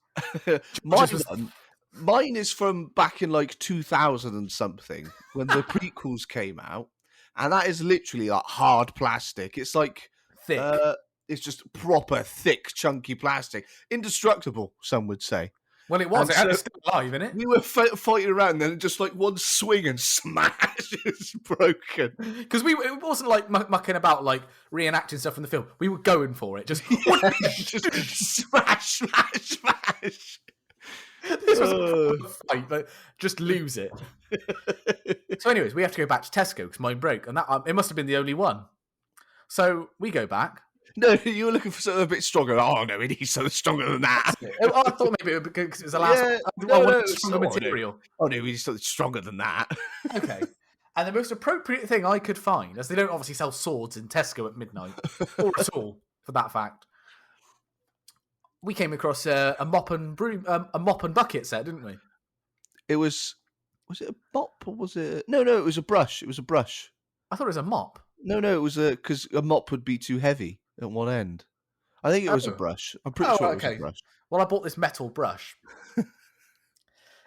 [SPEAKER 2] mine is from back in like 2000 and something when the prequels came out. And that is literally like hard plastic. It's like...
[SPEAKER 1] Thick.
[SPEAKER 2] It's just proper, thick, chunky plastic. Indestructible, some would say.
[SPEAKER 1] Well, it was. It's still alive, isn't it?
[SPEAKER 2] We were fighting around, and then just like one swing and smash, it's broken.
[SPEAKER 1] Because it wasn't like mucking about, like reenacting stuff from the film. We were going for it. Just,
[SPEAKER 2] just smash.
[SPEAKER 1] This was a fight, but just lose it. So, anyways, we have to go back to Tesco because mine broke, and that it must have been the only one. So we go back.
[SPEAKER 2] No, you were looking for something a bit stronger. Oh no, it needs something stronger than that.
[SPEAKER 1] I thought maybe it was because it was the last. I wanted stronger material.
[SPEAKER 2] Oh no, we need something stronger than that.
[SPEAKER 1] Okay. And the most appropriate thing I could find, as they don't obviously sell swords in Tesco at midnight, or at all, for that fact, we came across a mop and bucket set, didn't we?
[SPEAKER 2] It was it a mop or was it? No, it was a brush. It was a brush.
[SPEAKER 1] I thought it was a mop.
[SPEAKER 2] No, it was because a mop would be too heavy at one end. I think it was a brush. I'm pretty sure it was a brush.
[SPEAKER 1] Well, I bought this metal brush, and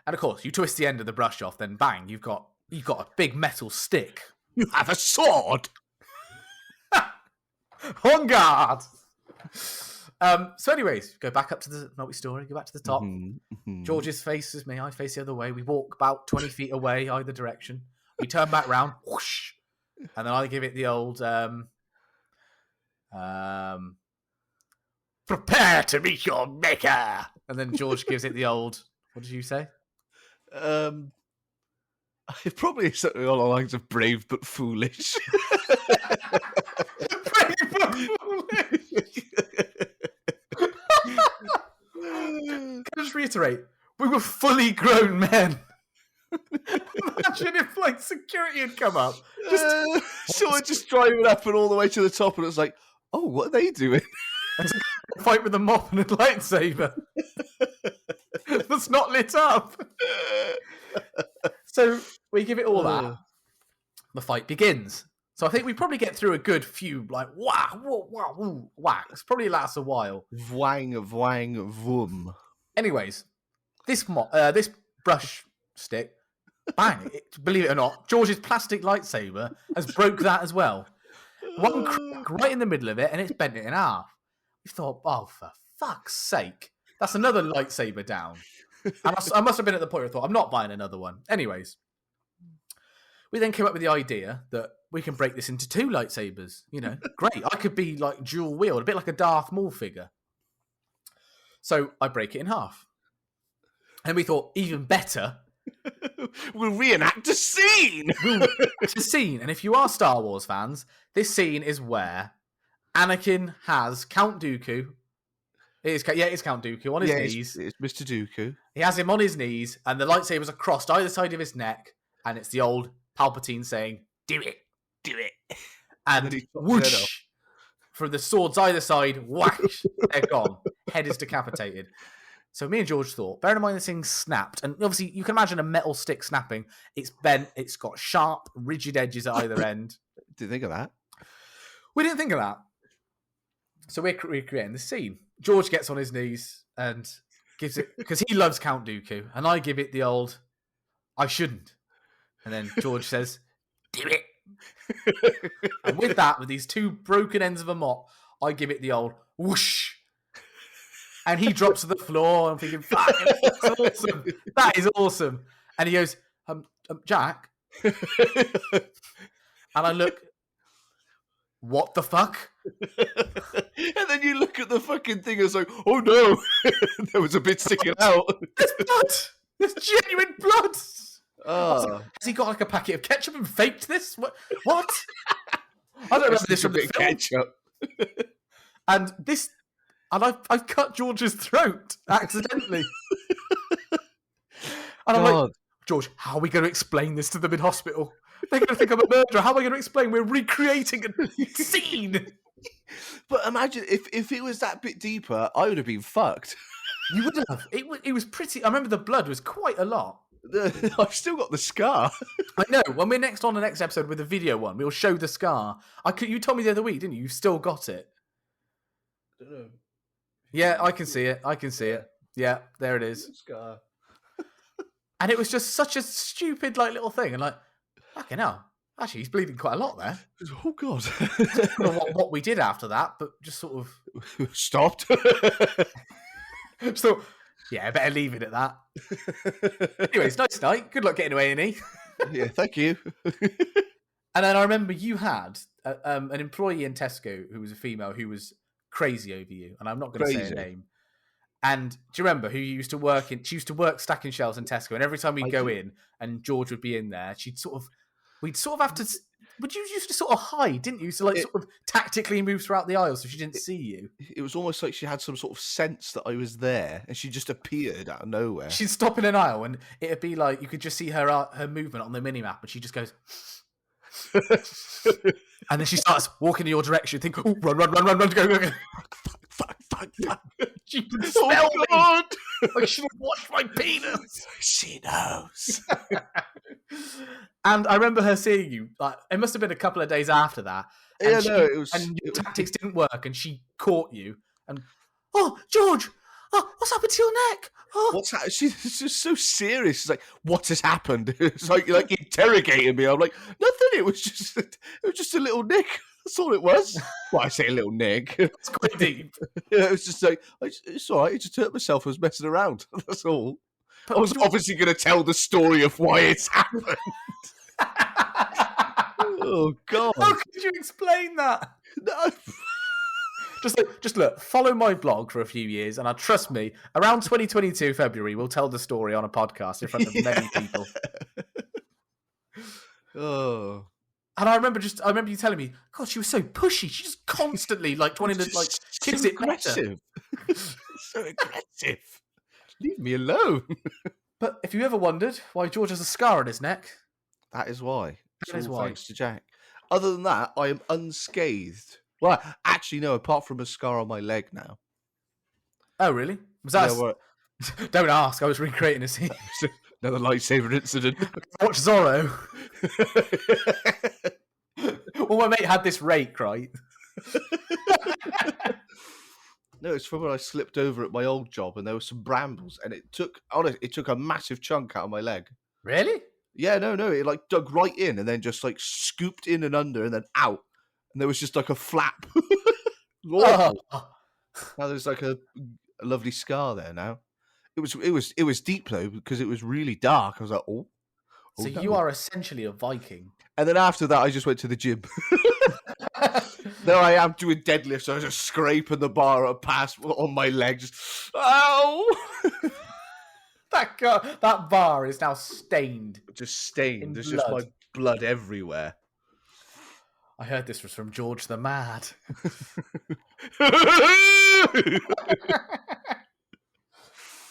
[SPEAKER 1] of course, you twist the end of the brush off, then bang, you've got a big metal stick.
[SPEAKER 2] You have a sword.
[SPEAKER 1] On guard. So, anyways, go back up to the multi-story. Go back to the top. George's faces me. I face the other way. We walk about 20 feet away either direction. We turn back round. Whoosh. And then I give it the old prepare to meet your maker. And then George gives it the old, what did you say?
[SPEAKER 2] Probably something along the lines of brave but foolish.
[SPEAKER 1] Brave but foolish. Can I just reiterate? We were fully grown men. Imagine if like security had come up.
[SPEAKER 2] Someone just driving up and all the way to the top, and it's like, oh, what are they doing?
[SPEAKER 1] Fight with a mop and a lightsaber that's not lit up. So we give it all that. The fight begins. So I think we probably get through a good few like whacks. Probably lasts a while.
[SPEAKER 2] Vwang, voom.
[SPEAKER 1] Anyways, this brush stick. Bang! Believe it or not, George's plastic lightsaber has broke that as well. One crack right in the middle of it, and it's bent it in half. We thought, oh, for fuck's sake, that's another lightsaber down. And I must have been at the point where I thought, I'm not buying another one. Anyways, we then came up with the idea that we can break this into two lightsabers. Great. I could be like dual wield, a bit like a Darth Maul figure. So I break it in half. And we thought, even better,
[SPEAKER 2] we'll reenact a scene.
[SPEAKER 1] It's a scene, and if you are Star Wars fans, this scene is where Anakin has Count Dooku. It's Count Dooku on his knees.
[SPEAKER 2] It's Mr. Dooku.
[SPEAKER 1] He has him on his knees, and the lightsabers are crossed either side of his neck, and it's the old Palpatine saying, "Do it, do it," and whoosh from the swords either side, whack, they're gone. Head is decapitated. So me and George thought, bearing in mind this thing snapped, and obviously you can imagine a metal stick snapping. It's bent, it's got sharp, rigid edges at either end.
[SPEAKER 2] Didn't think of that.
[SPEAKER 1] We didn't think of that. So we're recreating the scene. George gets on his knees and gives it, because he loves Count Dooku, and I give it the old, I shouldn't. And then George says, do it. And with that, with these two broken ends of a mop, I give it the old whoosh. And he drops to the floor. I'm thinking, fuck, that's awesome. That is awesome. And he goes, Jack. And I look, what the fuck?
[SPEAKER 2] And then you look at the fucking thing and it's like, oh no, there was a bit sticking out.
[SPEAKER 1] There's blood. There's genuine blood.
[SPEAKER 2] Oh.
[SPEAKER 1] Has he got like a packet of ketchup and faked this? What? I don't remember this from the film.
[SPEAKER 2] Ketchup.
[SPEAKER 1] And this, and I've cut George's throat accidentally. And I'm like, George, how are we going to explain this to them in hospital? They're going to think I'm a murderer. How am I going to explain we're recreating a scene?
[SPEAKER 2] But imagine if it was that bit deeper, I would have been fucked.
[SPEAKER 1] You would have. It was pretty. I remember the blood was quite a lot.
[SPEAKER 2] I've still got the scar.
[SPEAKER 1] I know. When we're on the next episode with the video one, we'll show the scar. You told me the other week, didn't you? You've still got it.
[SPEAKER 2] I don't know.
[SPEAKER 1] Yeah, I can see it. I can see it. Yeah, there it is.
[SPEAKER 2] Scar.
[SPEAKER 1] And it was just such a stupid little thing. And fucking hell. Actually, he's bleeding quite a lot there.
[SPEAKER 2] Oh, God.
[SPEAKER 1] I don't know what we did after that, but just sort of...
[SPEAKER 2] Stopped.
[SPEAKER 1] Just thought, yeah, I better leave it at that. Anyways, nice night. Good luck getting to A&E.
[SPEAKER 2] Yeah, thank you.
[SPEAKER 1] And then I remember you had an employee in Tesco who was a female who was crazy over you. And I'm not going to say her name. And do you remember who you used to work in? She used to work stacking shelves in Tesco. And every time we'd go in and George would be in there, we'd sort of have to... But you used to sort of hide, didn't you? So sort of tactically move throughout the aisle so she didn't see you.
[SPEAKER 2] It was almost like she had some sort of sense that I was there, and she just appeared out of nowhere.
[SPEAKER 1] She'd stop in an aisle, and it'd be like you could just see her movement on the mini map, and she just goes, and then she starts walking in your direction. You think, oh, run, go. Fuck. She can smell me. I should have washed my penis.
[SPEAKER 2] She knows.
[SPEAKER 1] And I remember her seeing you. It must have been a couple of days after that. And
[SPEAKER 2] it was.
[SPEAKER 1] And your tactics didn't work, and she caught you. And George, what's happened to your neck? Oh.
[SPEAKER 2] What's happened? She's just so serious. She's like, what has happened? It's like interrogating me. I'm like, nothing. It was just a little nick. That's all it was. Well, I say a little nick.
[SPEAKER 1] It's quite deep.
[SPEAKER 2] Yeah, it was just like, it's all right. I just hurt myself. I was messing around. That's all. But I was obviously going to tell the story of why it's happened. Oh, God.
[SPEAKER 1] How could you explain that?
[SPEAKER 2] No.
[SPEAKER 1] Just look, follow my blog for a few years, and trust me, around 2022 February, we'll tell the story on a podcast in front of many people.
[SPEAKER 2] Oh.
[SPEAKER 1] And I remember you telling me, God, she was so pushy. She just constantly wanting to kiss it better.
[SPEAKER 2] So aggressive. Leave me alone.
[SPEAKER 1] But if you ever wondered why George has a scar on his neck,
[SPEAKER 2] that is why.
[SPEAKER 1] That is why.
[SPEAKER 2] Thanks to Jack. Other than that, I am unscathed. Well, actually, no. Apart from a scar on my leg now.
[SPEAKER 1] Oh, really? Was that? Don't ask. I was recreating a scene.
[SPEAKER 2] Another lightsaber incident.
[SPEAKER 1] Watch Zorro. Well, my mate had this rake, right?
[SPEAKER 2] No, it's from when I slipped over at my old job, and there were some brambles, and it took a massive chunk out of my leg.
[SPEAKER 1] Really?
[SPEAKER 2] Yeah, no, it dug right in, and then just scooped in and under, and then out, and there was just a flap. Now there's a lovely scar there now. It was deep though because it was really dark. I was like, oh.
[SPEAKER 1] So
[SPEAKER 2] no.
[SPEAKER 1] You are essentially a Viking.
[SPEAKER 2] And then after that, I just went to the gym. There I am doing deadlifts. I was just scraping the bar past on my legs. Ow!
[SPEAKER 1] That bar is now stained.
[SPEAKER 2] Just stained. There's
[SPEAKER 1] blood.
[SPEAKER 2] just my blood everywhere.
[SPEAKER 1] I heard this was from George the Mad.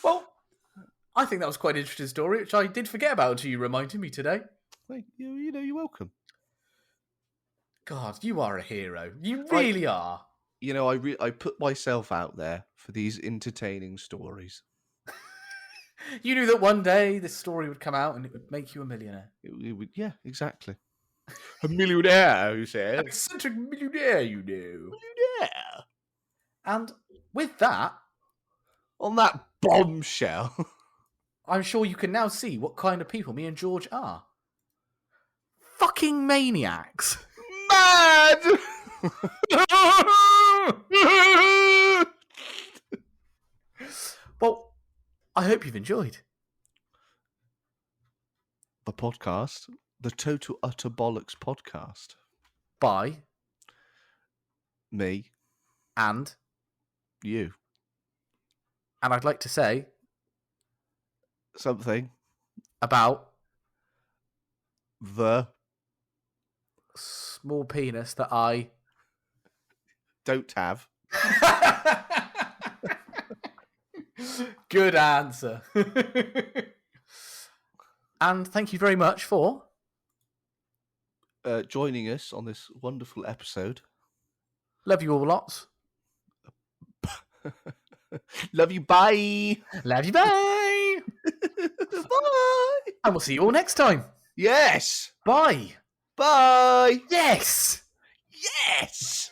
[SPEAKER 1] Well, I think that was quite an interesting story, which I did forget about until you reminded me today.
[SPEAKER 2] Thank you. You're welcome.
[SPEAKER 1] God, you are a hero. You really are.
[SPEAKER 2] You know, I put myself out there for these entertaining stories.
[SPEAKER 1] You knew that one day this story would come out and it would make you a millionaire.
[SPEAKER 2] It would, yeah, exactly. A millionaire, who said?
[SPEAKER 1] Eccentric millionaire, you know.
[SPEAKER 2] Millionaire.
[SPEAKER 1] And with that,
[SPEAKER 2] On that bombshell.
[SPEAKER 1] I'm sure you can now see what kind of people me and George are. Fucking maniacs.
[SPEAKER 2] Mad!
[SPEAKER 1] Well, I hope you've enjoyed.
[SPEAKER 2] The podcast, the Total Utter Bollocks podcast.
[SPEAKER 1] By
[SPEAKER 2] Me,
[SPEAKER 1] and
[SPEAKER 2] you.
[SPEAKER 1] I'd like to say
[SPEAKER 2] Something.
[SPEAKER 1] about
[SPEAKER 2] The
[SPEAKER 1] small penis that I
[SPEAKER 2] don't have.
[SPEAKER 1] Good answer. And thank you very much for
[SPEAKER 2] Joining us on this wonderful episode.
[SPEAKER 1] love you all lots.
[SPEAKER 2] Love you. Bye.
[SPEAKER 1] Love you. Bye.
[SPEAKER 2] Bye.
[SPEAKER 1] And we'll see you all next time.
[SPEAKER 2] Yes.
[SPEAKER 1] Bye.
[SPEAKER 2] Bye.
[SPEAKER 1] Yes.
[SPEAKER 2] Yes.